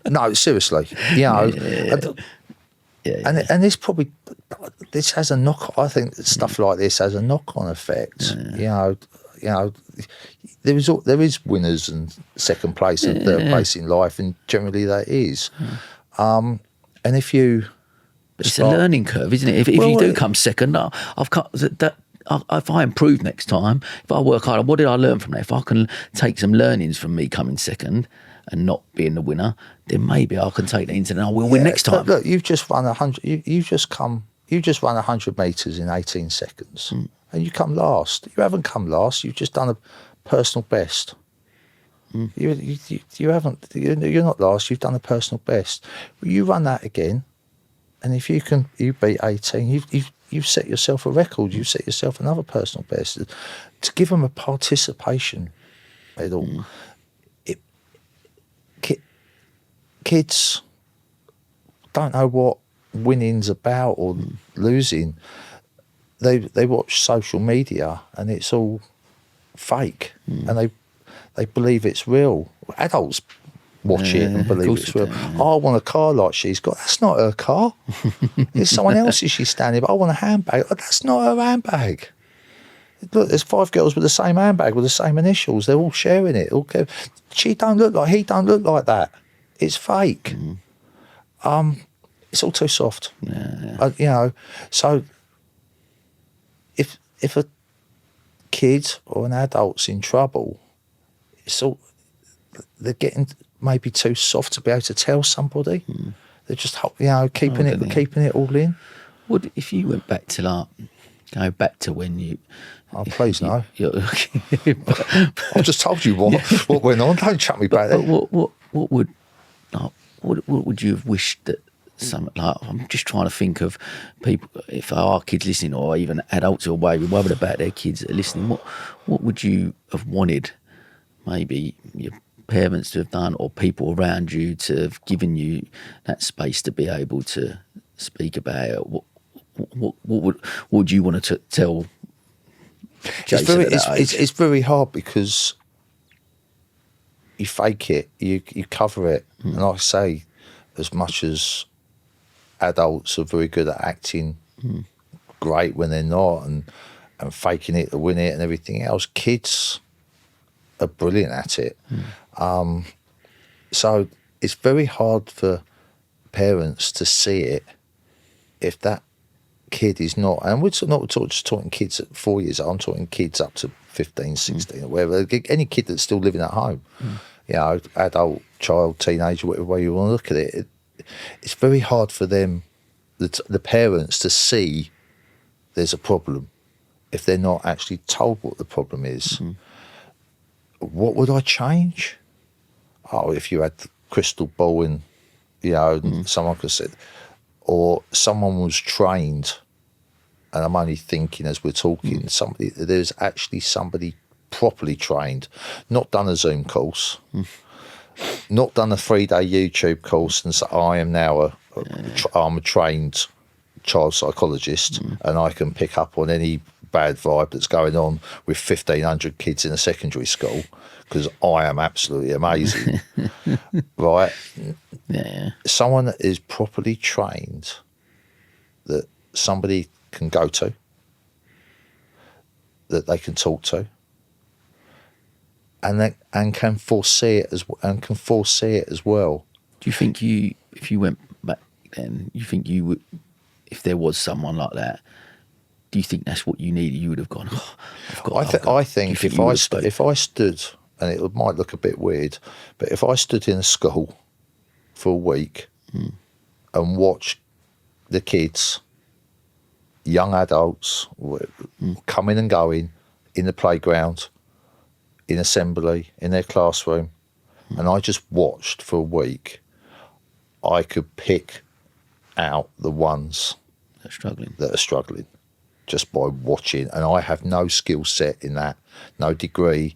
No, seriously. You know, and this has a knock. I think stuff like this has a knock-on effect. You know, there is winners and second place and third place in life, and generally that is. And if you, it's a learning curve, isn't it? If you do come second, if I improve next time, if I work harder, what did I learn from that? If I can take some learnings from me coming second and not being the winner, then maybe I can take that into, and I will win next time. Look, you've just run 100. You just run 100 meters in 18 seconds, and you come last. You haven't come last. You've just done a personal best. You haven't. You're not last. You've done a personal best. You run that again, and if you beat 18. You've set yourself a record. You've set yourself another personal best. To give them a participation medal. Kids don't know what winning's about or losing. They watch social media and it's all fake, and they believe it's real. Adults watch it and believe it's real. Oh, I want a car like she's got. That's not her car. It's someone else's she's standing by. I want a handbag. Oh, that's not her handbag. look, there's 5 girls with the same handbag with the same initials. They're all sharing it. She don't look like, he don't look like that. It's fake. It's all too soft. You know, so if a kid or an adult's in trouble, they're getting maybe too soft to be able to tell somebody. They're just, you know, keeping it all in. What if you went back to go back to when you? Oh, please no. I just told you what went on. Don't chuck me back there. What would you have wished that I'm just trying to think of people, if our kids listening or even adults who are worried about their kids that are listening, what would you have wanted maybe your parents to have done or people around you to have given you that space to be able to speak about it? What would you want to tell Jason at that age? It's very hard because you fake it, you cover it. And like I say, as much as adults are very good at acting great when they're not and faking it to win it and everything else, kids are brilliant at it. So it's very hard for parents to see it if that kid is not, and we're not just talking kids at 4 years old, I'm talking kids up to 15, 16 or whatever, any kid that's still living at home, you know, adult, child, teenager, whatever way you want to look at it, it's very hard for them, the parents, to see there's a problem if they're not actually told what the problem is. What would I change? Oh, if you had the crystal ball and, you know, someone could say, or someone was trained, and I'm only thinking as we're talking, there's actually somebody properly trained, not done a Zoom course, not done a 3-day YouTube course and say, I am now I'm a trained child psychologist and I can pick up on any bad vibe that's going on with 1,500 kids in a secondary school because I am absolutely amazing. Right? Yeah. Someone that is properly trained, that somebody can go to, that they can talk to, and can foresee it as well. Do you think if you went back then, you think you would, if there was someone like that, do you think that's what you needed? You would have gone, I think if I stood, and it might look a bit weird, but if I stood in a school for a week and watched the kids, young adults, coming and going in the playground, in assembly, in their classroom, and I just watched for a week, I could pick out the ones that are struggling just by watching. And I have no skill set in that, no degree,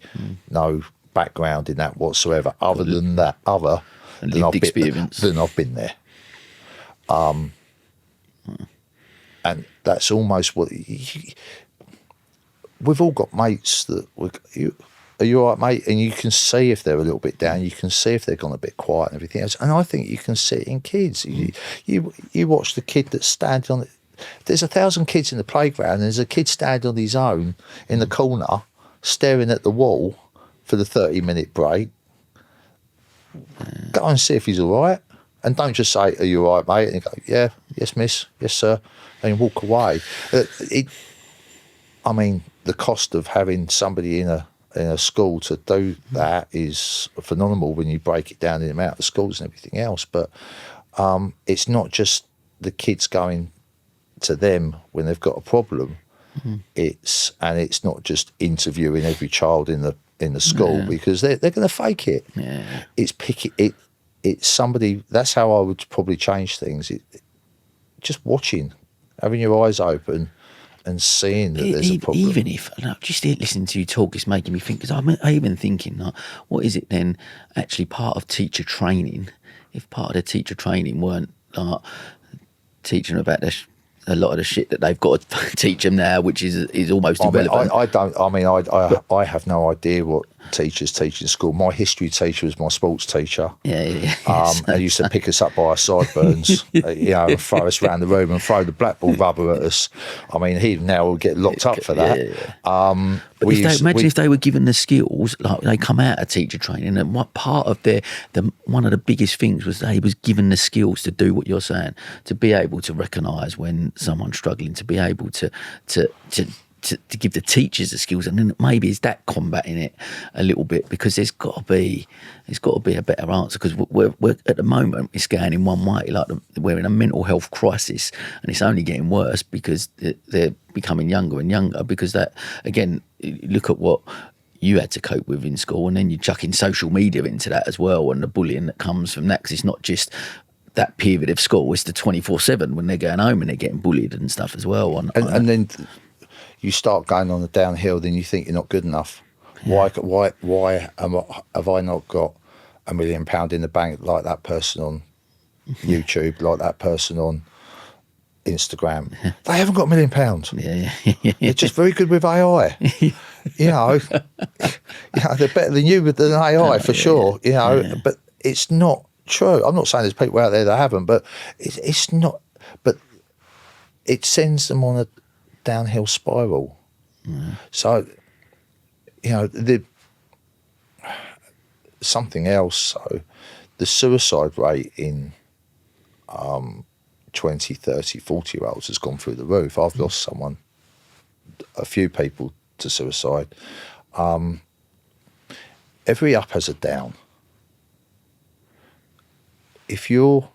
no background in that whatsoever, other than lived experience. Than I've been there. And that's almost what we've all got mates that are you all right, mate? And you can see if they're a little bit down, you can see if they've gone a bit quiet and everything else. And I think you can see it in kids. You watch the kid that's standing on it. There's 1,000 kids in the playground, and there's a kid standing on his own in the corner, staring at the wall for the 30-minute break. Go and see if he's all right. And don't just say, are you all right, mate? And you go, yeah, yes, miss, yes, sir, and walk away. I mean, the cost of having somebody in a school to do that is phenomenal when you break it down in the amount of schools and everything else. But it's not just the kids going to them when they've got a problem. It's not just interviewing every child in the school because they're going to fake it. Yeah. It's somebody. That's how I would probably change things. Just watching, having your eyes open, and seeing that there's a problem. Even if just listening to you talk is making me think. Because I'm even thinking, like, what is it then? Actually, part of teacher training. If part of the teacher training weren't teaching about a lot of the shit that they've got to teach them now, which is almost irrelevant. I have no idea what teachers teach in school. My history teacher was my sports teacher. Yeah. And he used to pick us up by our sideburns, and throw us around the room and throw the blackboard rubber at us. I mean, he now would get locked up for that. Yeah. But if they were given the skills, like they come out of teacher training, and what part of one of the biggest things was they was given the skills to do what you're saying, to be able to recognise when someone's struggling, to be able to give the teachers the skills, and then maybe is that combating it a little bit, because there's got to be a better answer, because we're at the moment it's going in one way, like we're in a mental health crisis, and it's only getting worse because they're becoming younger and younger, because that, again, look at what you had to cope with in school, and then you chuck in social media into that as well, and the bullying that comes from that, because it's not just that period of school, it's the 24/7 when they're going home and they're getting bullied and stuff as well. And then you start going on the downhill, then you think you're not good enough. Yeah. Why have I not got £1 million in the bank like that person on YouTube, like that person on Instagram? They haven't got £1 million. Yeah. They're just very good with AI. They're better than you with an AI for sure. But it's not true. I'm not saying there's people out there that haven't, but it's not. But it sends them on a downhill spiral. So, something else. So, the suicide rate in 20, 30, 40-year-olds has gone through the roof. I've lost a few people to suicide. Every up has a down. If you're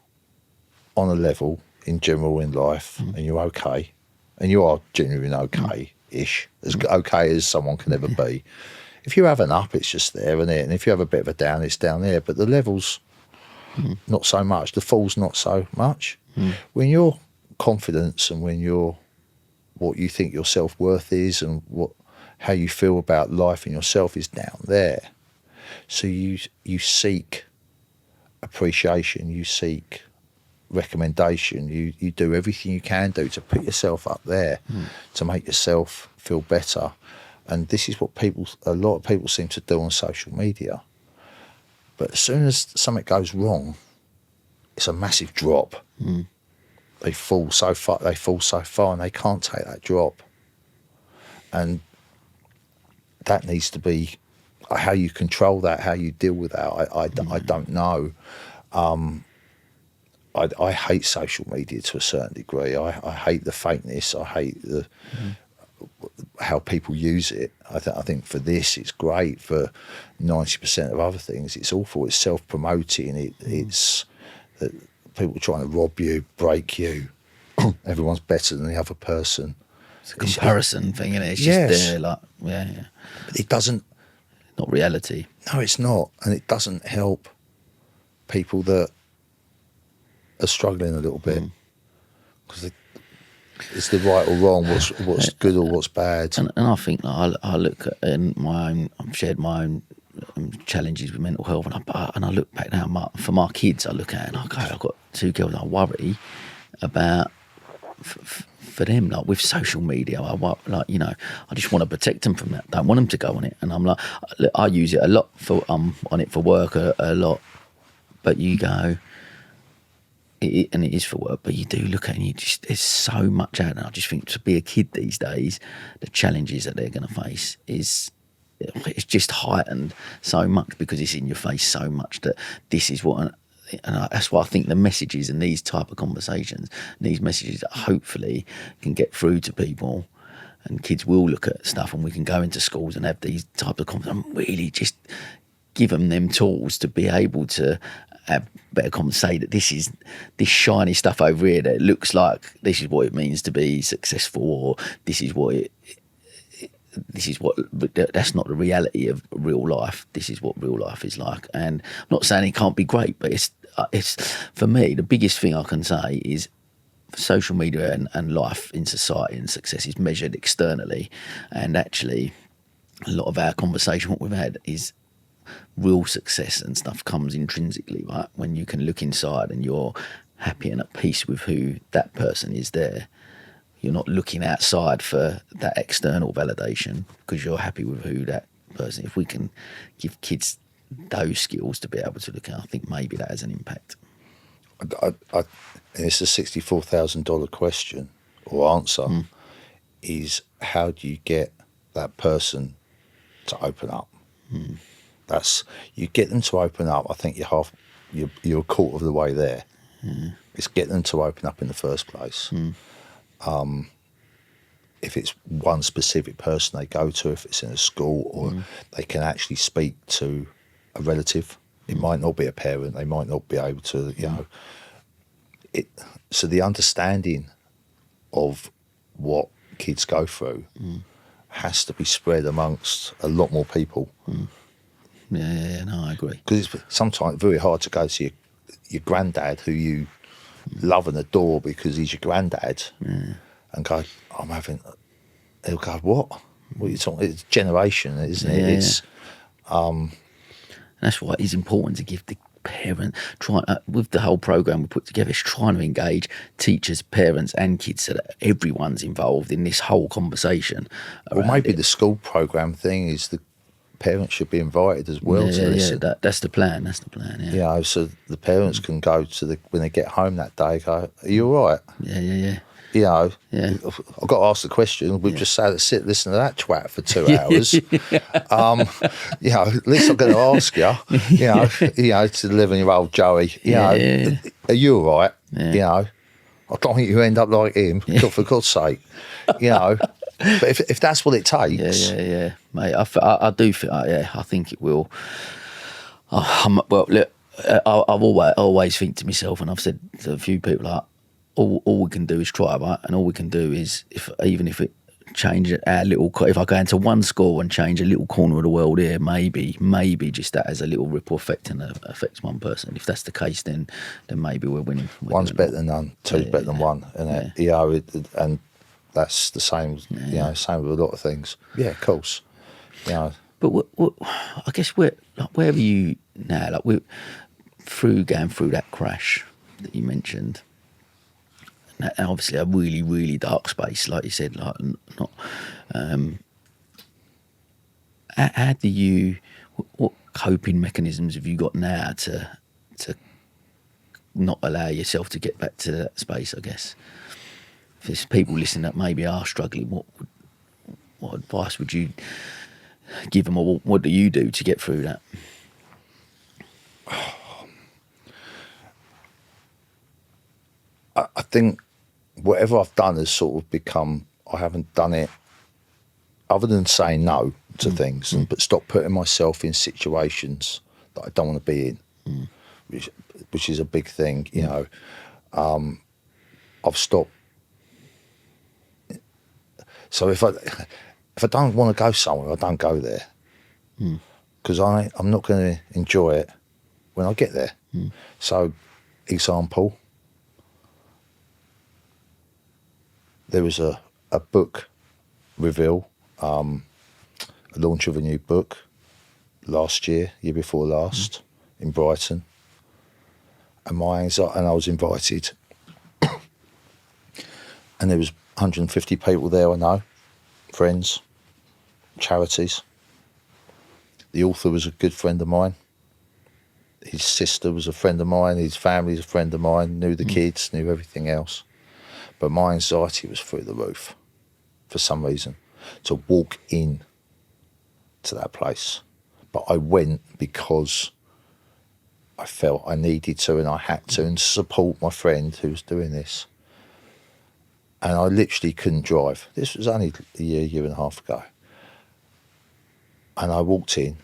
on a level in general in life and you're okay, and you are genuinely okay-ish, as okay as someone can ever be, if you have an up, it's just there, isn't it? And if you have a bit of a down, it's down there. But the levels, not so much. The fall's not so much. When your confidence and when what you think your self-worth is and how you feel about life and yourself is down there. So you seek appreciation, you seek recommendation, you do everything you can do to put yourself up there, to make yourself feel better. And this is what a lot of people seem to do on social media. But as soon as something goes wrong, it's a massive drop. They fall so far, and they can't take that drop. And that needs to be how you control that, how you deal with that. I don't know. I hate social media to a certain degree. I hate the fakeness. I hate how people use it. I think for this it's great. For 90% of other things it's awful. It's self-promoting. It's that people trying to rob you, break you. Everyone's better than the other person. It's a comparison thing, isn't it? It's just there, like, yeah. But it doesn't. Not reality. No, it's not, and it doesn't help people that are struggling a little bit, because it's the right or wrong, what's good or what's bad. And I think I look at I've shared my own challenges with mental health, and I look back now for my kids. I look at it and I go, I've got 2 girls. I worry about for them, like with social media. I just want to protect them from that. Don't want them to go on it. And I'm like, I use it a lot on it for work a lot. But you go. And it is for work, but you do look at it and there's so much out there. I just think to be a kid these days, the challenges that they're going to face it's just heightened so much, because it's in your face so much that this is what, and that's why I think the messages and these type of conversations, these messages that hopefully can get through to people, and kids will look at stuff, and we can go into schools and have these type of conversations, and really just give them tools to be able to have better say that this shiny stuff over here that looks like this is what it means to be successful, or this is what that's not the reality of real life. This is what real life is like. And I'm not saying it can't be great, but it's for me, the biggest thing I can say is social media and life in society and success is measured externally, and actually a lot of our conversation, what we've had, is real success and stuff comes intrinsically, right? When you can look inside and you're happy and at peace with who that person is there, You're not looking outside for that external validation because you're happy with who that person. If we can give kids those skills to be able to look at, I think maybe that has an impact. And it's a $64,000 question or answer. Is how do you get that person to open up? That's you get them to open up. I think you're a quarter of the way there. It's getting them to open up in the first place. If it's one specific person they go to, if it's in a school, or they can actually speak to a relative. It might not be a parent. They might not be able to, you know. So the understanding of what kids go through has to be spread amongst a lot more people. Yeah, no, I agree. Because it's sometimes very hard to go to your granddad, who you love and adore because he's your granddad, and go, I'm having. He'll go, what? What are you talking? It's generation, isn't it? Yeah. It's That's why it's important to give the parent, with the whole program we put together, it's trying to engage teachers, parents and kids so that everyone's involved in this whole conversation. Well, maybe the school program thing is the parents should be invited as well to listen. Yeah, that's the plan. Yeah. You know, so the parents can go to when they get home that day, go, are you all right? Yeah. You know, Yeah. I've got to ask the question. We've just sat and listen to that twat for 2 hours. You know, at least I'm going to ask you. You know, to the 11-year-old Joey. You know, are you all right? Yeah. You know, I don't think you end up like him. For God's sake. You know, but if that's what it takes, Yeah, mate. I do feel, I think it will. Well, look, I've always think to myself, and I've said to a few people, like, all we can do is try, right? And all we can do is, even if it changes our little, if I go into one school and change a little corner of the world here, maybe just that has a little ripple effect and affects one person. If that's the case, then maybe we're winning. One's better than none, two's better than one, and you know, and that's the same. You know, same with a lot of things. Yeah, of course. You know, but what I guess where are you now? Like we're going through that crash that you mentioned. And obviously a really, really dark space, like you said, like not. How do you? What coping mechanisms have you got now to not allow yourself to get back to that space? I guess if there's people listening that maybe are struggling, what advice would you give them, or what do you do to get through that? I think whatever I've done has sort of become, I haven't done it other than saying no to things, but stop putting myself in situations that I don't want to be in, which is a big thing, you know. I've stopped. So if I don't want to go somewhere, I don't go there, because I'm not going to enjoy it when I get there. So, example. There was a book reveal, a launch of a new book last year before last, in Brighton. And and I was invited. And there was 150 people there I know, friends, charities. The author was a good friend of mine. His sister was a friend of mine. His family's a friend of mine, knew the kids, knew everything else. But my anxiety was through the roof for some reason to walk in to that place. But I went because I felt I needed to and I had to, and support my friend who was doing this. And I literally couldn't drive. This was only a year and a half ago. And I walked in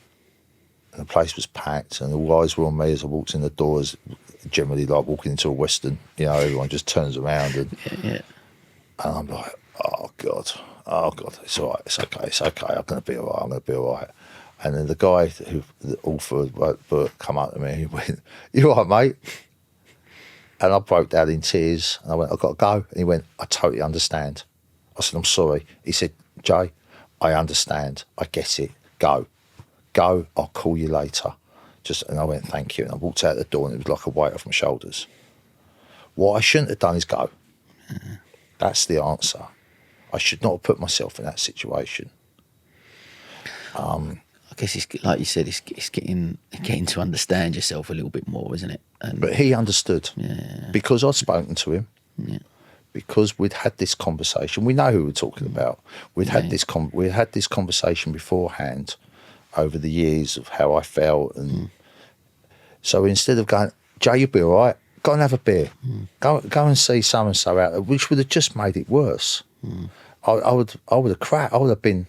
and the place was packed and all eyes were on me as I walked in the doors. Generally like walking into a Western, you know, everyone just turns around and I'm like, oh God, it's all right, it's okay, I'm going to be all right. And then the guy who the author of the book come up to me, he went, you all right, mate? And I broke down in tears and I went, I've got to go. And he went, I totally understand. I said, I'm sorry. He said, Jay, I understand, I get it, go, I'll call you later. And I went, thank you. And I walked out the door and it was like a weight off my shoulders. What I shouldn't have done is go. That's the answer. I should not have put myself in that situation. I guess it's like you said, it's getting to understand yourself a little bit more, isn't it? And But he understood. Yeah. Because I'd spoken to him. Yeah. Because we'd had this conversation. We know who we're talking about. We'd had this conversation beforehand over the years of how I felt. And so instead of going, Jay, you'll be all right, go and have a beer. Go and see so-and-so out there, which would have just made it worse. I would have cracked. I would have been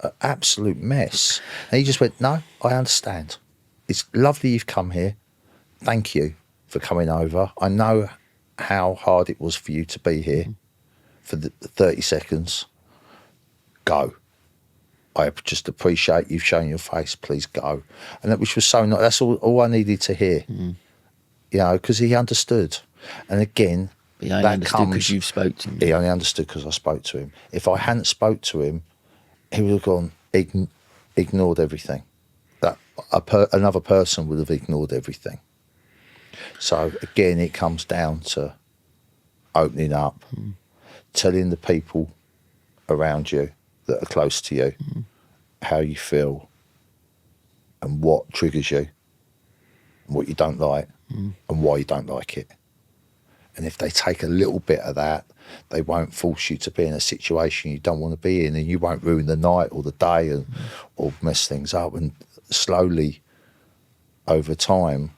an absolute mess. And he just went, no, I understand. It's lovely you've come here. Thank you for coming over. I know how hard it was for you to be here for the 30 seconds. Go. I just appreciate you've shown your face. Please go. And that, which was so nice. That's all I needed to hear. You know, because he understood. And again, he only understood because you've spoke to him. He only understood because I spoke to him. If I hadn't spoke to him, he would have gone, ignored everything. That another person would have ignored everything. So again, it comes down to opening up, telling the people around you that are close to you how you feel and what triggers you and what you don't like and why you don't like it. And if they take a little bit of that, they won't force you to be in a situation you don't want to be in, and you won't ruin the night or the day or mess things up. And slowly, over time,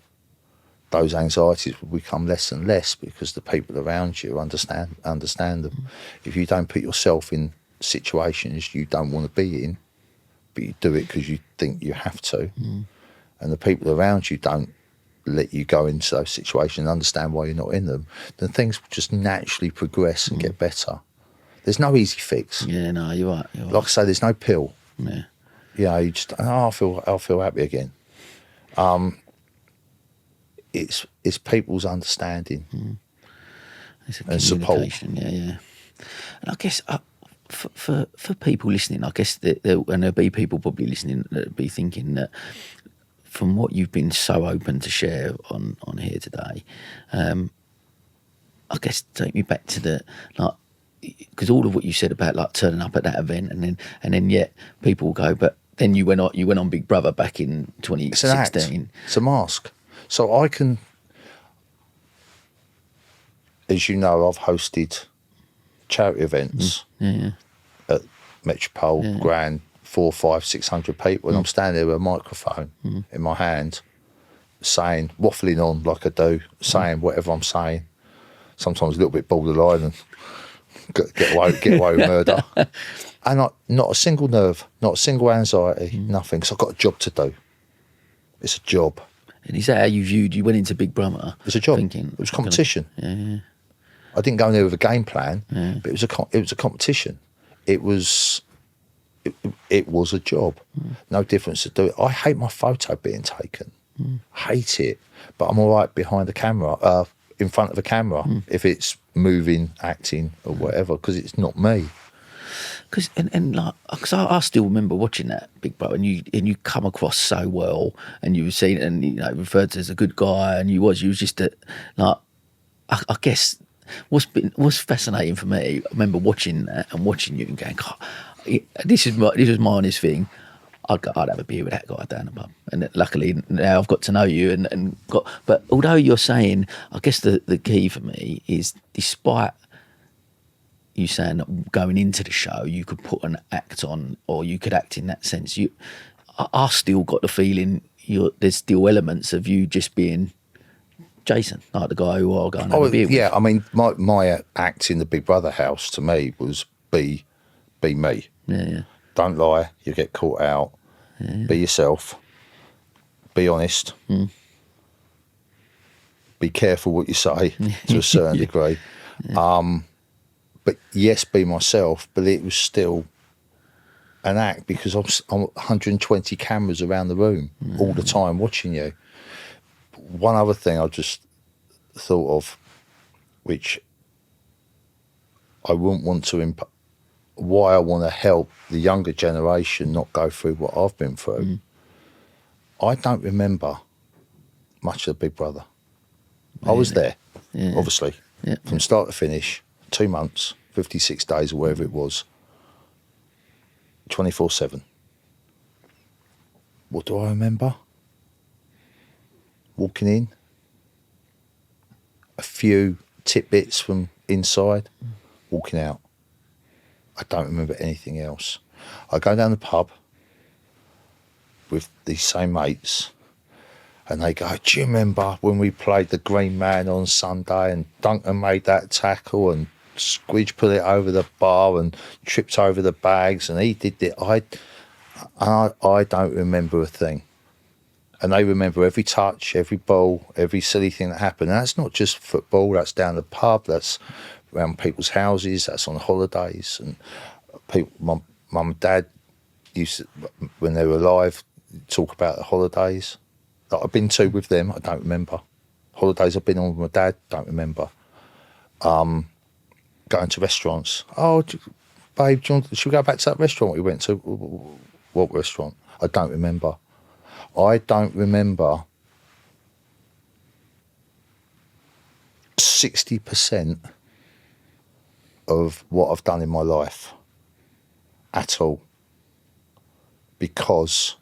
those anxieties will become less and less because the people around you understand them. If you don't put yourself in situations you don't want to be in, but you do it because you think you have to, and the people around you don't let you go into those situations and understand why you're not in them, then things will just naturally progress and get better. There's no easy fix. Yeah, no, you're right. Like I say, there's no pill. Yeah. You know, you just, I'll feel happy again. It's people's understanding It's a and support. communication, yeah. And I guess for people listening, I guess and there'll be people probably listening that'll be thinking that from what you've been so open to share on here today, I guess take me back to the, like, because all of what you said about like turning up at that event and then yet people will go, but then you went on Big Brother back in 2016. It's an act. It's a mask. So I can, as you know, I've hosted charity events at Metropole, Grand, 400, 500, 600 people, and I'm standing there with a microphone in my hand, saying, waffling on like I do, saying whatever I'm saying. Sometimes a little bit borderline and get away with murder. And not a single nerve, not a single anxiety, nothing, because I've got a job to do. It's a job. And is that how you went into Big Brother? It was a job. Thinking, it was competition. Yeah. I didn't go in there with a game plan, but it was a competition. It was a job. No difference to do it. I hate my photo being taken. Hate it. But I'm all right behind the camera, in front of a camera, if it's moving, acting or whatever, because it's not me. Because I still remember watching that Big Brother, and you come across so well, and you were seen and referred to as a good guy, and you was just I guess what's fascinating for me. I remember watching that and watching you and going, God, this was my honest thing. I'd have a beer with that guy down the pub, and luckily now I've got to know you and got. But although you're saying, I guess the key for me is, despite you saying that going into the show you could put an act on or you could act in that sense, I still got the feeling there's still elements of you just being Jason, like the guy who I'll go and have a beer with. Yeah, I mean, my act in the Big Brother house to me was be me. Yeah. Don't lie, you get caught out. Yeah. Be yourself. Be honest. Be careful what you say to a certain degree. Yeah. But yes, be myself, but it was still an act because I'm 120 cameras around the room all the time watching you. One other thing I just thought of, which I wouldn't want to why I want to help the younger generation not go through what I've been through. I don't remember much of Big Brother. Really? I was there, obviously, from start to finish, 2 months, 56 days or whatever it was, 24/7. What do I remember? Walking in, a few tidbits from inside, walking out. I don't remember anything else. I go down the pub with these same mates, and they go, do you remember when we played the Green Man on Sunday and Duncan made that tackle and Squidge put it over the bar and tripped over the bags and he did it. I don't remember a thing. And they remember every touch, every ball, every silly thing that happened. And that's not just football, that's down the pub, that's around people's houses, that's on holidays. And people, my mum and dad used to, when they were alive, talk about the holidays that I've been to with them. I don't remember. Holidays I've been on with my dad, don't remember. Going to restaurants. Oh, babe, should we go back to that restaurant we went to? What restaurant? I don't remember. I don't remember 60% of what I've done in my life at all, because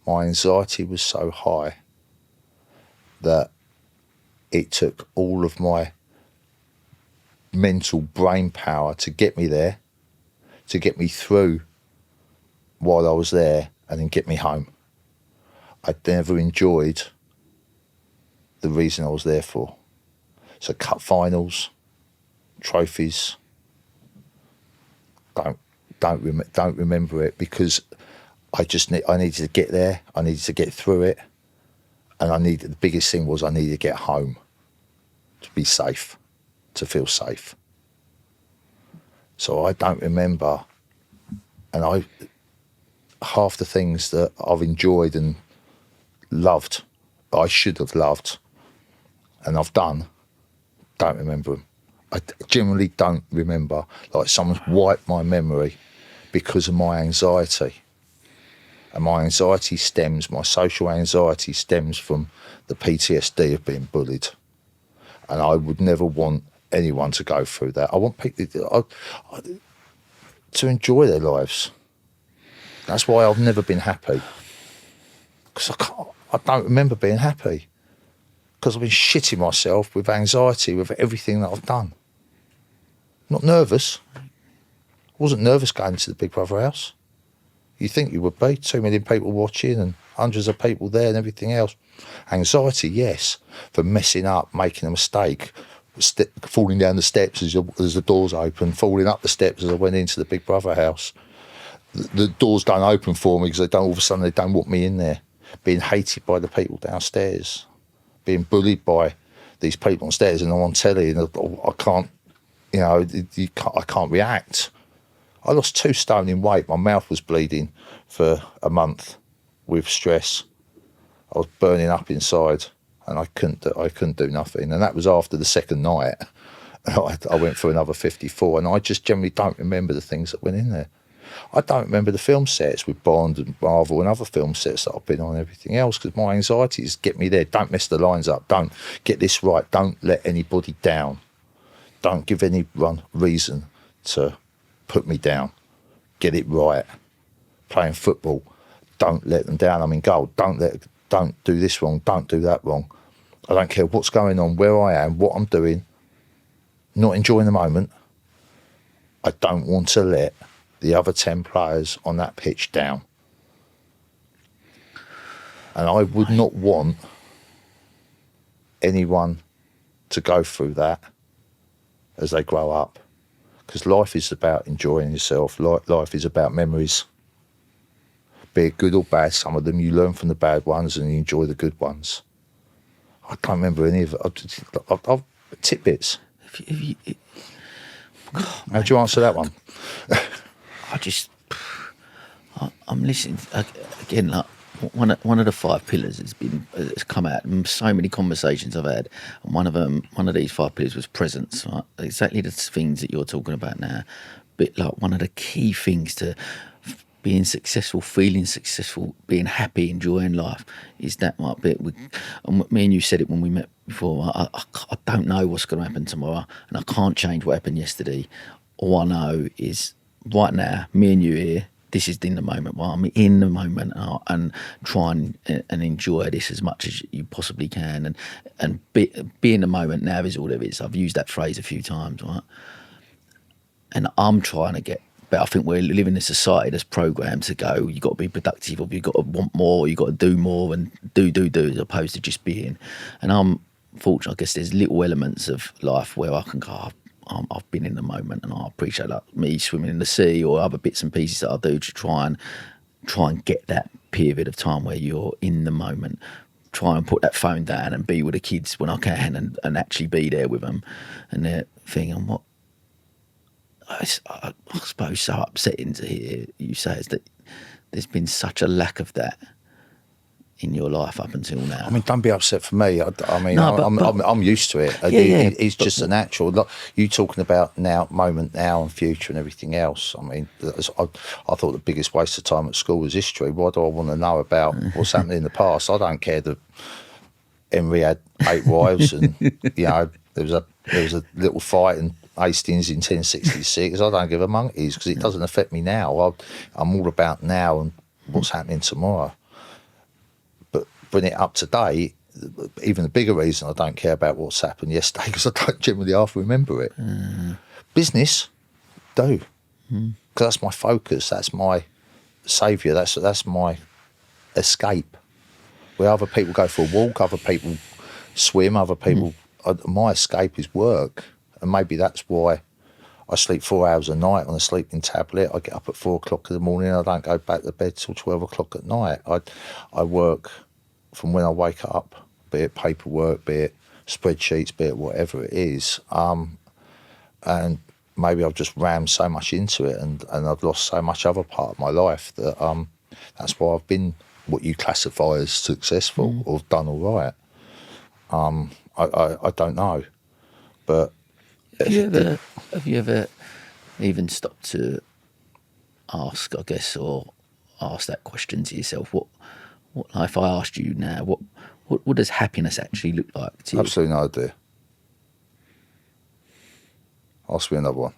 my anxiety was so high that it took all of my mental brain power to get me there, to get me through while I was there, and then get me home. I never enjoyed the reason I was there for. So cup finals, trophies, don't remember it, because I needed to get there, I needed to get through it, and the biggest thing was I needed to get home to be safe, to feel safe. So I don't remember, and half the things that I've enjoyed and loved, I should have loved, and I've done, don't remember them. I generally don't remember, like someone's wiped my memory because of my anxiety. And my social anxiety stems from the PTSD of being bullied. And I would never want anyone to go through that. I want people to enjoy their lives. That's why I've never been happy. Because I don't remember being happy. Because I've been shitting myself with anxiety with everything that I've done. Not nervous. I wasn't nervous going to the Big Brother house. You think you would be, 2 million people watching and hundreds of people there and everything else. Anxiety, yes, for messing up, making a mistake, falling down the steps as the doors open, falling up the steps as I went into the Big Brother house. The doors don't open for me because all of a sudden they don't want me in there. Being hated by the people downstairs, being bullied by these people downstairs, and I'm on telly and I can't, I can't react. I lost 2 stone in weight. My mouth was bleeding for a month with stress. I was burning up inside, and I couldn't do nothing. And that was after the second night. I went for another 54, and I just generally don't remember the things that went in there. I don't remember the film sets with Bond and Marvel and other film sets that I've been on and everything else, because my anxiety is get me there. Don't mess the lines up. Don't get this right. Don't let anybody down. Don't give anyone reason to put me down. Get it right. Playing football, don't let them down. I'm in goal. Don't do this wrong. Don't do that wrong. I don't care what's going on, where I am, what I'm doing. Not enjoying the moment. I don't want to let the other 10 players on that pitch down. And I would not want anyone to go through that as they grow up. Because life is about enjoying yourself. Life is about memories. Be it good or bad, some of them you learn from the bad ones and you enjoy the good ones. I can't remember any of it. I've tidbits. How do you answer that one? I'm listening again. Like one of the 5 pillars has come out in so many conversations I've had, and one of these 5 pillars was presence. Right? Exactly the things that you're talking about now. But like one of the key things to being successful, feeling successful, being happy, enjoying life is that right bit. And me and you said it when we met before. I don't know what's going to happen tomorrow, and I can't change what happened yesterday. all I know is right now, me and you here, this is in the moment. Well, I'm in the moment, and try and enjoy this as much as you possibly can, and be in the moment now is all there is. I've used that phrase a few times, right? And I'm trying to get. But I think we live in a society that's programmed to go, you've got to be productive, or you've got to want more, you've got to do more, and do, as opposed to just being. And I'm fortunate, I guess there's little elements of life where I can go, I've been in the moment, and I appreciate like me swimming in the sea or other bits and pieces that I do to try and get that period of time where you're in the moment. Try and put that phone down and be with the kids when I can, and actually be there with them. And they're thinking, what I suppose so upsetting to hear you say is that there's been such a lack of that in your life up until now. I mean, don't be upset for me. I mean, No, I'm used to it. It's just a natural. Like, you talking about now, moment now, and future, and everything else. I mean, I thought the biggest waste of time at school was history. Why do I want to know about what's happened in the past? I don't care that Henry had 8 wives, and there was a little fight in Hastings in 1066. I don't give a monkeys, because it doesn't affect me now. I'm all about now and what's happening tomorrow. But bring it up to date, even a bigger reason I don't care about what's happened yesterday, because I don't generally half remember it. Business, do. Because that's my focus, that's my saviour, that's my escape. Where other people go for a walk, other people swim, other people... my escape is work. And maybe that's why I sleep 4 hours a night on a sleeping tablet. I get up at 4 o'clock in the morning. I don't go back to bed till 12 o'clock at night. I work from when I wake up, be it paperwork, be it spreadsheets, be it whatever it is. And maybe I've just rammed so much into it, and I've lost so much other part of my life that that's why I've been what you classify as successful or done all right. I don't know, but... Have you ever even stopped to ask, I guess, or ask that question to yourself? What if I asked you now, what does happiness actually look like to you? Absolutely no idea. Ask me another one.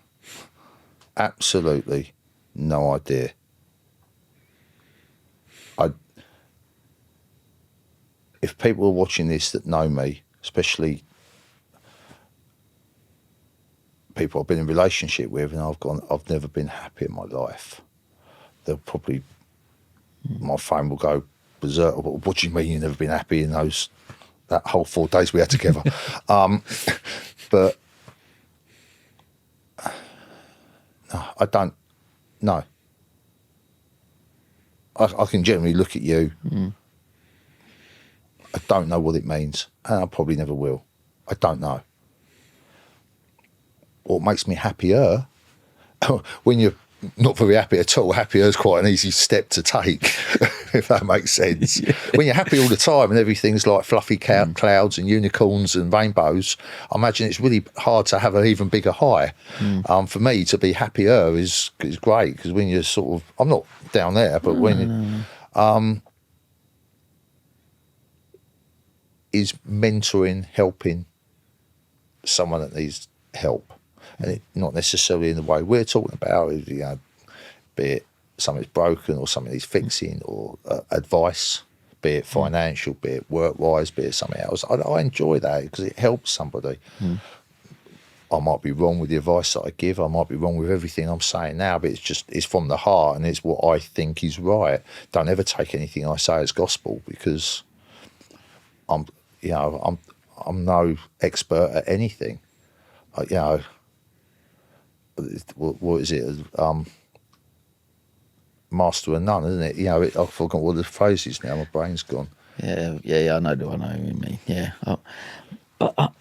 Absolutely no idea. If people are watching this that know me, especially people I've been in relationship with, and I've never been happy in my life, they'll probably, my phone will go berserk. What do you mean you've never been happy in that whole 4 days we had together? But no, I don't know. I can generally look at you. I don't know what it means, and I probably never will. I don't know. What makes me happier, when you're not very happy at all, happier is quite an easy step to take, if that makes sense. Yeah. When you're happy all the time and everything's like fluffy clouds and unicorns and rainbows, I imagine it's really hard to have an even bigger high. For me, to be happier is great, because when you're sort of, I'm not down there, but is mentoring, helping someone that needs help. And it, not necessarily in the way we're talking about, be it something's broken or something needs fixing, or advice, be it financial, be it work-wise, be it something else. I enjoy that because it helps somebody. I might be wrong with the advice that I give. I might be wrong with everything I'm saying now, but it's from the heart, and it's what I think is right. Don't ever take anything I say as gospel, because I'm no expert at anything. What is it? Master and none, isn't it? I've forgotten what the phrase is now. My brain's gone. Yeah. I know what you mean. Yeah, but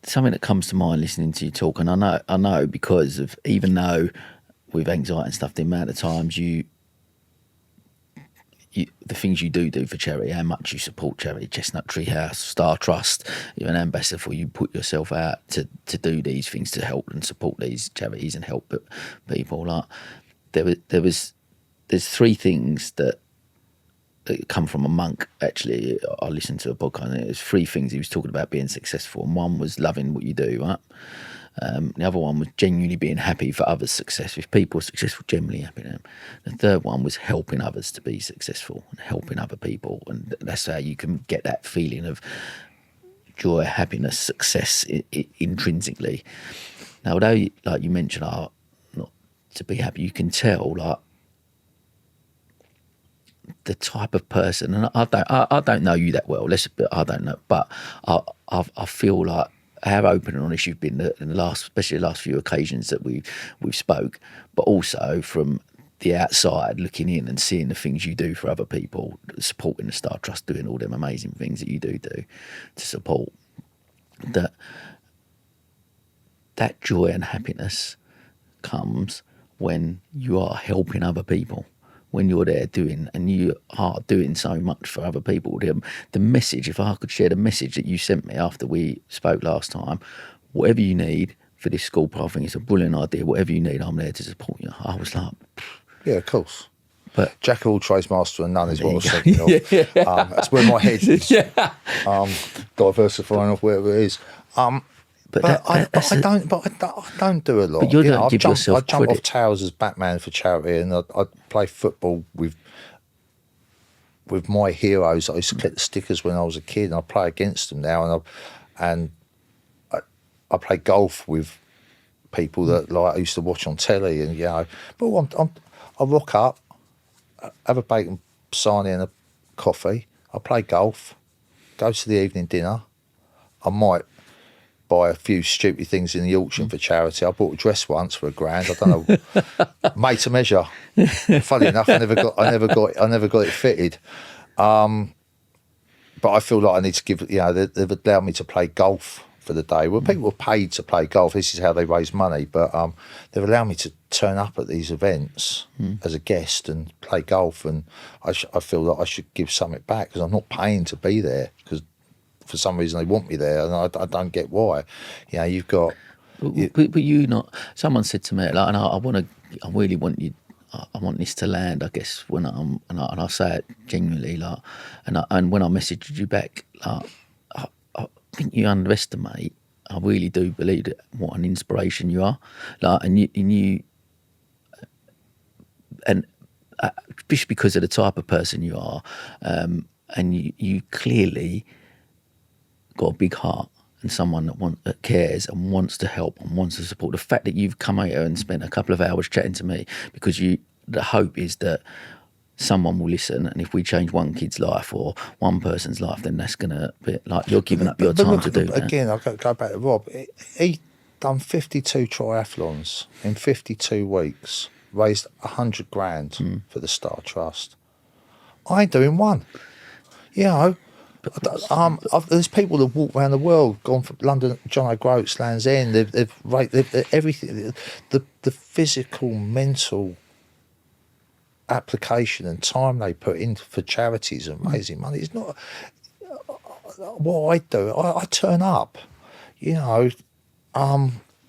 something that comes to mind listening to you talk, and I know because of, even though with anxiety and stuff, the amount of times you the things you do for charity, how much you support charity, Chestnut Tree House, Star Trust, you're an ambassador for, you put yourself out to do these things to help and support these charities and help people. Like there's 3 things that come from a monk. Actually, I listened to a podcast, and it was 3 things he was talking about being successful, and one was loving what you do, right? The other one was genuinely being happy for others' success. If people are successful, generally happy to them. The third one was helping others to be successful and helping other people, and that's how you can get that feeling of joy, happiness, success intrinsically. Now, although, like you mentioned, not to be happy, you can tell, like, the type of person, and I don't know you that well. I don't know, but I feel like how open and honest you've been in the last, especially the last few occasions that we've spoke, but also from the outside looking in and seeing the things you do for other people, supporting the Star Trust, doing all them amazing things that you do to support. That joy and happiness comes when you are helping other people, when you're there doing, and you are doing so much for other people. The message, if I could share the message that you sent me after we spoke last time, whatever you need for this school, I think it's a brilliant idea. Whatever you need, I'm there to support you. I was like, yeah, of course. But Jack of all trades, master and none is what I was thinking of. Yeah. That's where my head is. Diversifying off wherever it is. But I don't do a lot. But you don't give yourself I jump credit. off towers as Batman for charity, and I play football with my heroes. I used to collect the stickers when I was a kid, and I play against them now. And I play golf with people that like I used to watch on telly, and But I rock up, have a bacon sarnie and a coffee. I play golf, go to the evening dinner. I might buy a few stupid things in the auction for charity. I bought a dress once for £1,000. I don't know, made to measure. Funny enough, I never got it fitted. But I feel like I need to give. They've allowed me to play golf for the day. Well, people are paid to play golf. This is how they raise money. But they've allowed me to turn up at these events as a guest and play golf. And I feel that I should give something back because I'm not paying to be there because. For some reason they want me there, and I don't get why. You've got. But you not. Someone said to me, like, and I really want you. I want this to land. I guess when and I say it genuinely, like, and when I messaged you back, like, I think you underestimate. I really do believe that what an inspiration you are, like, and just because of the type of person you are, and you clearly got a big heart and someone that cares and wants to help and wants to support. The fact that you've come out here and spent a couple of hours chatting to me because the hope is that someone will listen, and if we change one kid's life or one person's life, then that's going to be like you're giving up your time to do that. Again, I'll go back to Rob. He done 52 triathlons in 52 weeks, raised £100,000 for the Star Trust. I ain't doing one. There's people that walk around the world, gone from London, John O'Groats, Land's End. They've everything. The physical, mental application and time they put in for charities and raising money is not what I do. I turn up,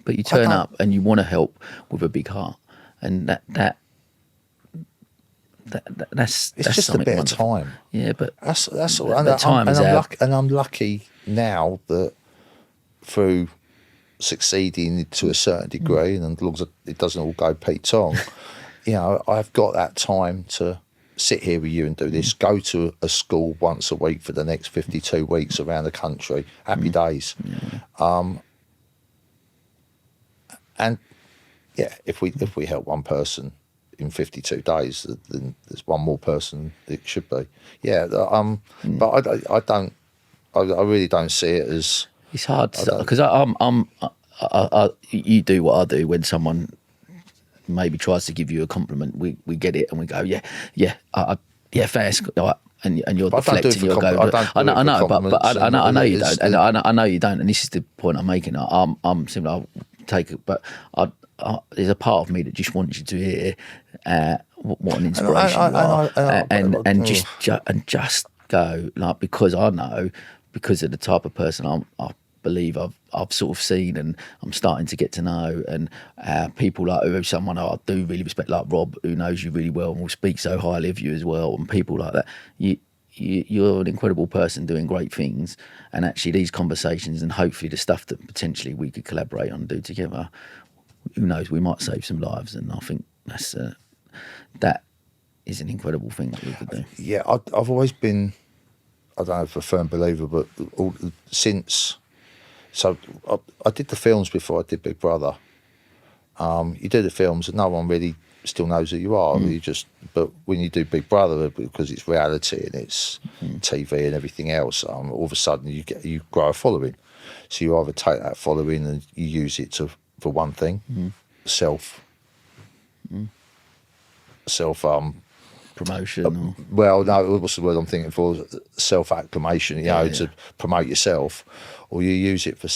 But you turn up and you want to help with a big heart, and that's just a bit wonderful. of time. Yeah, but that's all. And I'm lucky now that through succeeding to a certain degree, and as long as it doesn't all go Pete Tong, I've got that time to sit here with you and do this. Go to a school once a week for the next 52 weeks around the country. Happy days. Yeah. And if we help one person in 52 days, then there's one more person it should be. But I really don't see it as. It's hard because you do what I do when someone maybe tries to give you a compliment. We get it and we go, thanks. And you're deflecting. You're going. I know, but I know you don't, and I know you don't. And this is the point I'm making. I'm simply I'll take it, but there's a part of me that just wants you to hear what an inspiration you are, and just go, like, because I know, because of the type of person believe I've sort of seen, and I'm starting to get to know, and people like someone I do really respect, like Rob, who knows you really well and will speak so highly of you as well, and people like that. You're an incredible person doing great things, and actually these conversations and hopefully the stuff that potentially we could collaborate on and do together, who knows, we might save some lives, and I think that is an incredible thing that we could do. Yeah, I've always been, I don't know if a firm believer, but since, so I did the films before I did Big Brother. You do the films and no one really still knows who you are. But when you do Big Brother, because it's reality and it's TV and everything else, all of a sudden you grow a following. So you either take that following and you use it for one thing, self promotion. Well, no, what's the word I'm thinking for? Self-acclamation, you know, to promote yourself, or you use it for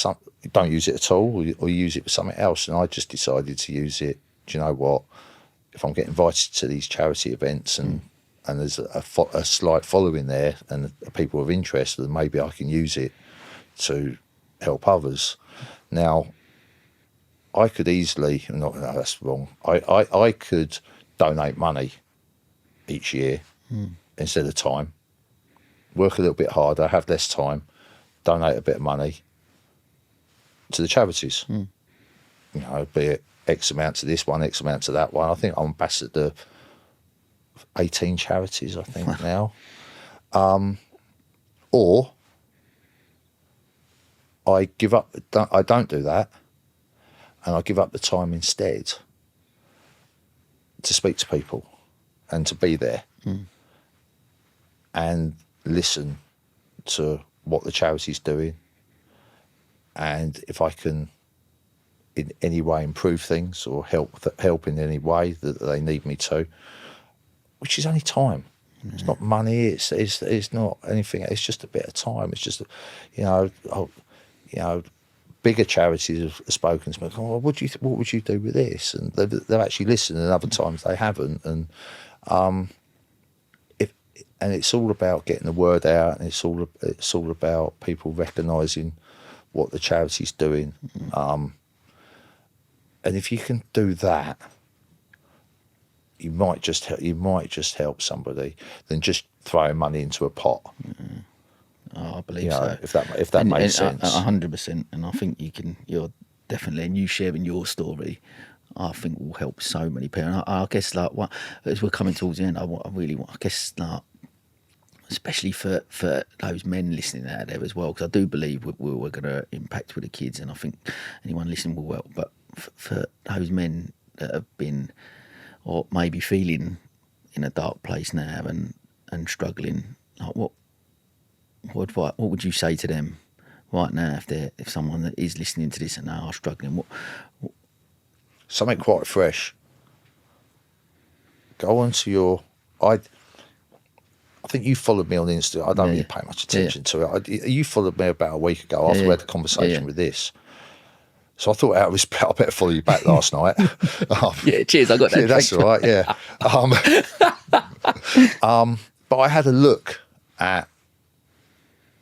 you don't use it at all, or you use it for something else. And I just decided to use it. Do you know what? If I'm getting invited to these charity events and there's a slight following there and people of interest, then maybe I can use it to help others. Now, I could easily, no, that's wrong. I could donate money each year instead of time, work a little bit harder, have less time, donate a bit of money to the charities. You know, be it X amount to this one, X amount to that one. I think I'm ambassador of 18 charities, I think, now. Or I give up, I don't do that, and I give up the time instead to speak to people and to be there and listen to what the charity's doing, and if I can in any way improve things or help in any way that they need me to, which is only time. It's not money. It's not anything. It's just a bit of time. It's just, bigger charities have spoken to me. Oh, what would you do with this? And they've actually listened, and other times they haven't. And and it's all about getting the word out, and it's all about people recognising what the charity's doing. And if you can do that, you might just help somebody than just throwing money into a pot. I believe so. If that makes sense. 100%. And I think you're definitely, and you sharing your story, I think will help so many people. And I guess as we're coming towards the end, I guess especially for those men listening out there as well, because I do believe we're going to impact with the kids, and I think anyone listening will well. But for those men that have been, or maybe feeling in a dark place now and struggling, like what would you say to them right now if someone that is listening to this and now are struggling? What something quite fresh. Go onto your. I think you followed me on Insta. I don't really pay much attention to it. You followed me about a week ago after we had a conversation with this. So I thought, out of respect, I better follow you back last night. Cheers. I got that. Yeah, that's all right. Yeah. But I had a look at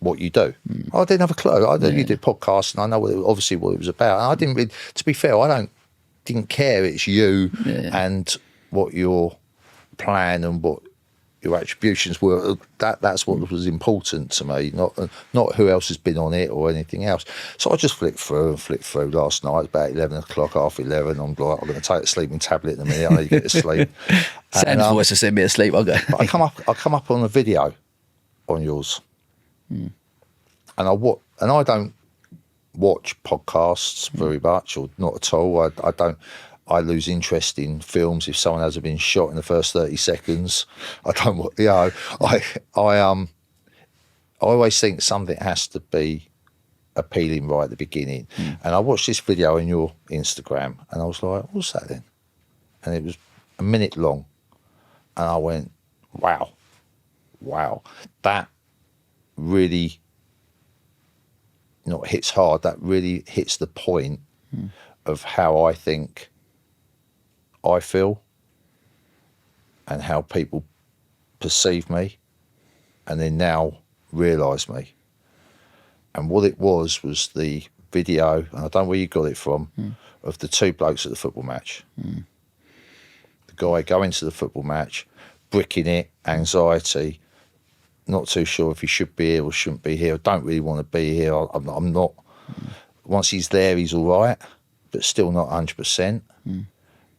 what you do. I didn't have a clue. I knew you did podcasts, and I know what it was about. And I didn't really, to be fair, didn't care. It's you and what your plan and what your attributions were. That's what was important to me, not who else has been on it or anything else. So I just flicked through last night. About 11 o'clock, half 11. I'm like, I'm going to take a sleeping tablet in a minute. I need to get to sleep. Sam's voice to send me to sleep. I'll go. I come up on a video on yours, and I don't watch podcasts very much, or not at all. I don't. I lose interest in films if someone hasn't been shot in the first 30 seconds. I don't. I always think something has to be appealing right at the beginning. And I watched this video on your Instagram, and I was like, "What's that then?" And it was a minute long, and I went, "Wow, that really." Not hits hard, that really hits the point of how I think I feel and how people perceive me and then now realise me. And what it was the video, and I don't know where you got it from, of the two blokes at the football match. The guy going to the football match, bricking it, anxiety, not too sure if he should be here or shouldn't be here. I don't really want to be here. I'm not. Once he's there, he's all right, but still not 100%. And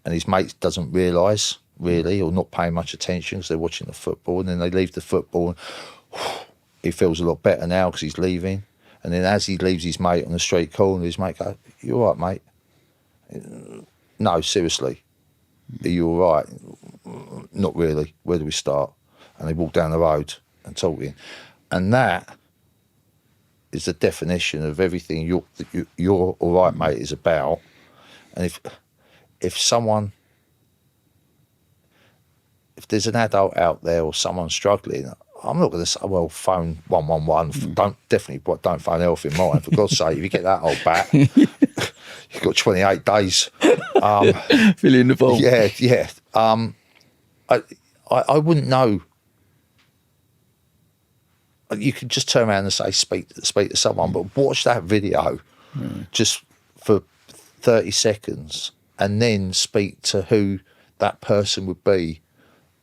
his mate doesn't realise, really, or not paying much attention because they're watching the football. And then they leave the football and he feels a lot better now because he's leaving. And then as he leaves his mate on the street corner, his mate goes, "You all right, mate?" "No, seriously. Are you all right?" "Not really. Where do we start?" And they walk down the road and talking. And that is the definition of everything you're all right, mate, is about. And if there's an adult out there or someone struggling, I'm not going to say, "Well, phone 111. Don't phone Health in Mind, for God's sake. If you get that old bat, you've got 28 days. Fill in the form. Yeah. I wouldn't know. You could just turn around and say, speak to someone, but watch that video just for 30 seconds and then speak to who that person would be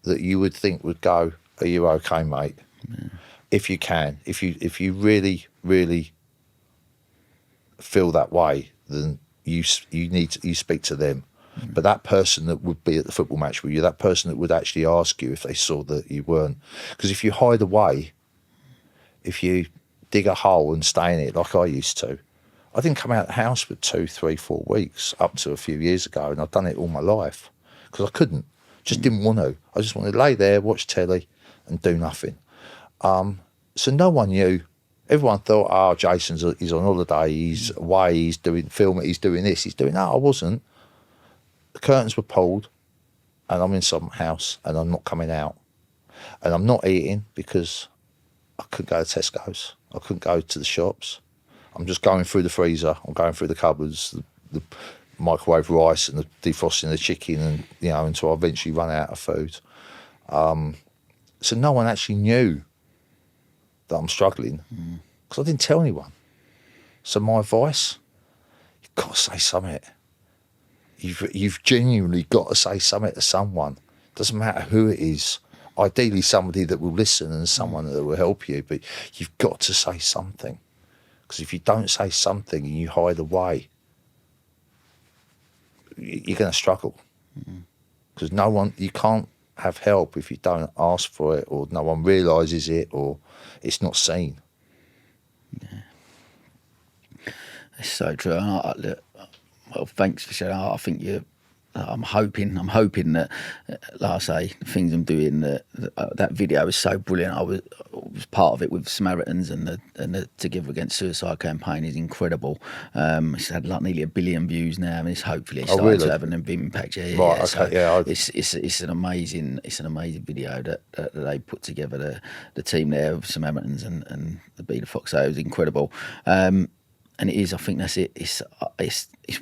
that you would think would go, "Are you okay, mate?" If you can. If you really, really feel that way, then you speak to them. But that person that would be at the football match with you, that person that would actually ask you if they saw that you weren't. Because if you hide away, if you dig a hole and stay in it like I used to, I didn't come out of the house for 2, 3, 4 weeks up to a few years ago, and I've done it all my life because I couldn't. Just didn't want to. I just wanted to lay there, watch telly and do nothing. So no one knew. Everyone thought, "Oh, he's on holiday, he's away, he's doing film, he's doing this, he's doing that." I wasn't. The curtains were pulled and I'm in some house and I'm not coming out. And I'm not eating because I couldn't go to Tesco's. I couldn't go to the shops. I'm just going through the freezer. I'm going through the cupboards, the microwave rice and the defrosting the chicken, and until I eventually run out of food. So no one actually knew that I'm struggling because I didn't tell anyone. So my advice, you've got to say something. You've genuinely got to say something to someone. Doesn't matter who it is. Ideally somebody that will listen and someone that will help you, but you've got to say something. Because if you don't say something and you hide away, you're going to struggle. Because you can't have help if you don't ask for it, or no one realises it, or it's not seen. Yeah. It's so true. Well, thanks for sharing. I think I'm hoping that, like I say, the things I'm doing, that video is so brilliant. I was part of it with Samaritans, and the Together Against Suicide campaign is incredible. It's had like nearly 1 billion views now, and it's hopefully starting to have an impact. Right, okay, It's an amazing video that they put together. The team there of Samaritans and the Be the Fox. So it was incredible. And it is, I think that's it. It's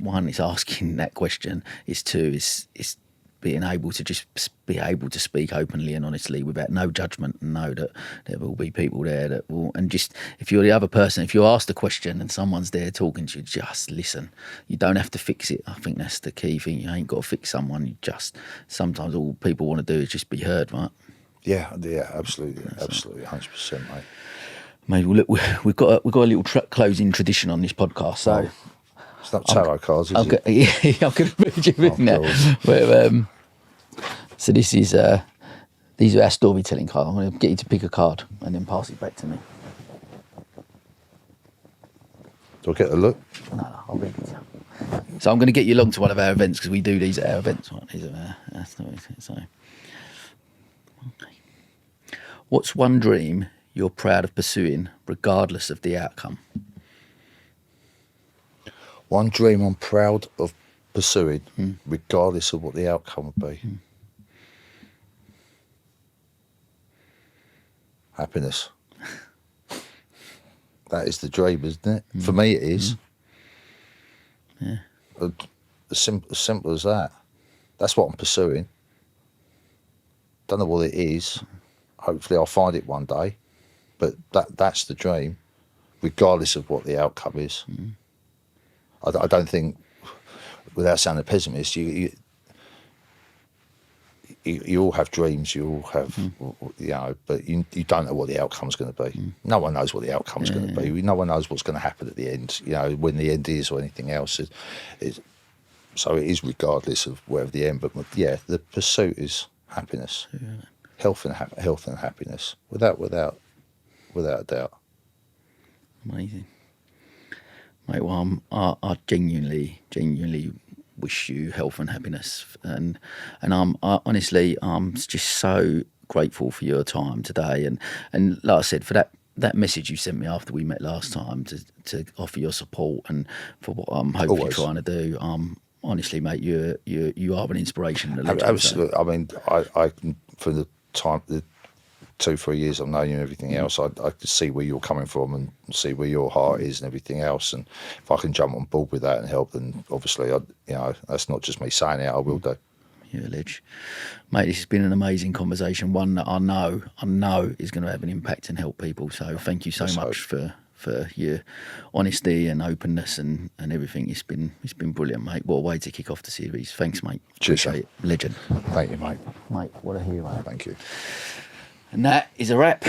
one, it's asking that question. It's two, it's being able to just be able to speak openly and honestly without no judgment, and know that there will be people there that will, and just, if you're the other person, if you ask the question and someone's there talking to you, just listen. You don't have to fix it. I think that's the key thing. You ain't got to fix someone. You just, sometimes all people want to do is just be heard, right? Yeah, absolutely, 100%, mate. Mate, well, look, we've got a little closing tradition on this podcast, so it's not tarot cards, is it? Yeah, I'm going to read you in there. So this is these are our storytelling cards. I'm going to get you to pick a card and then pass it back to me. Do I get a look? No, I'll read it to you. So I'm going to get you along to one of our events, because we do these at our events. Right? These are our stories. So, okay. What's one dream you're proud of pursuing, regardless of the outcome? One dream I'm proud of pursuing, regardless of what the outcome would be. Happiness. That is the dream, isn't it? For me, it is. Yeah. As simple as that. That's what I'm pursuing. Don't know what it is. Hopefully I'll find it one day. But that's the dream. regardless of what the outcome is. I don't think, without sounding a pessimist, you all have dreams, you all have, but you don't know what the outcome's going to be. No one knows what the outcome's going to be. No one knows what's going to happen at the end, when the end is or anything else. So it is regardless of wherever the end. But the pursuit is happiness, health and happiness, without a doubt. Amazing, mate. Well, I genuinely wish you health and happiness, and honestly, I'm just so grateful for your time today, and like I said, for that message you sent me after we met last time to offer your support and for what I'm hopefully Always. trying to do. Honestly, mate, you are an inspiration. Absolutely. I mean, I from the 2-3 years I've known you and everything else, I can see where you're coming from and see where your heart is and everything else. And if I can jump on board with that and help, then obviously, that's not just me saying it, I will do. You're a ledge. Mate, this has been an amazing conversation, one that I know is going to have an impact and help people. So thank you so much for your honesty and openness and everything. It's been brilliant, mate. What a way to kick off the series. Thanks, mate. Cheers. Appreciate it. Legend. Thank you, mate. Mate, what a hero. Thank you. And that is a wrap.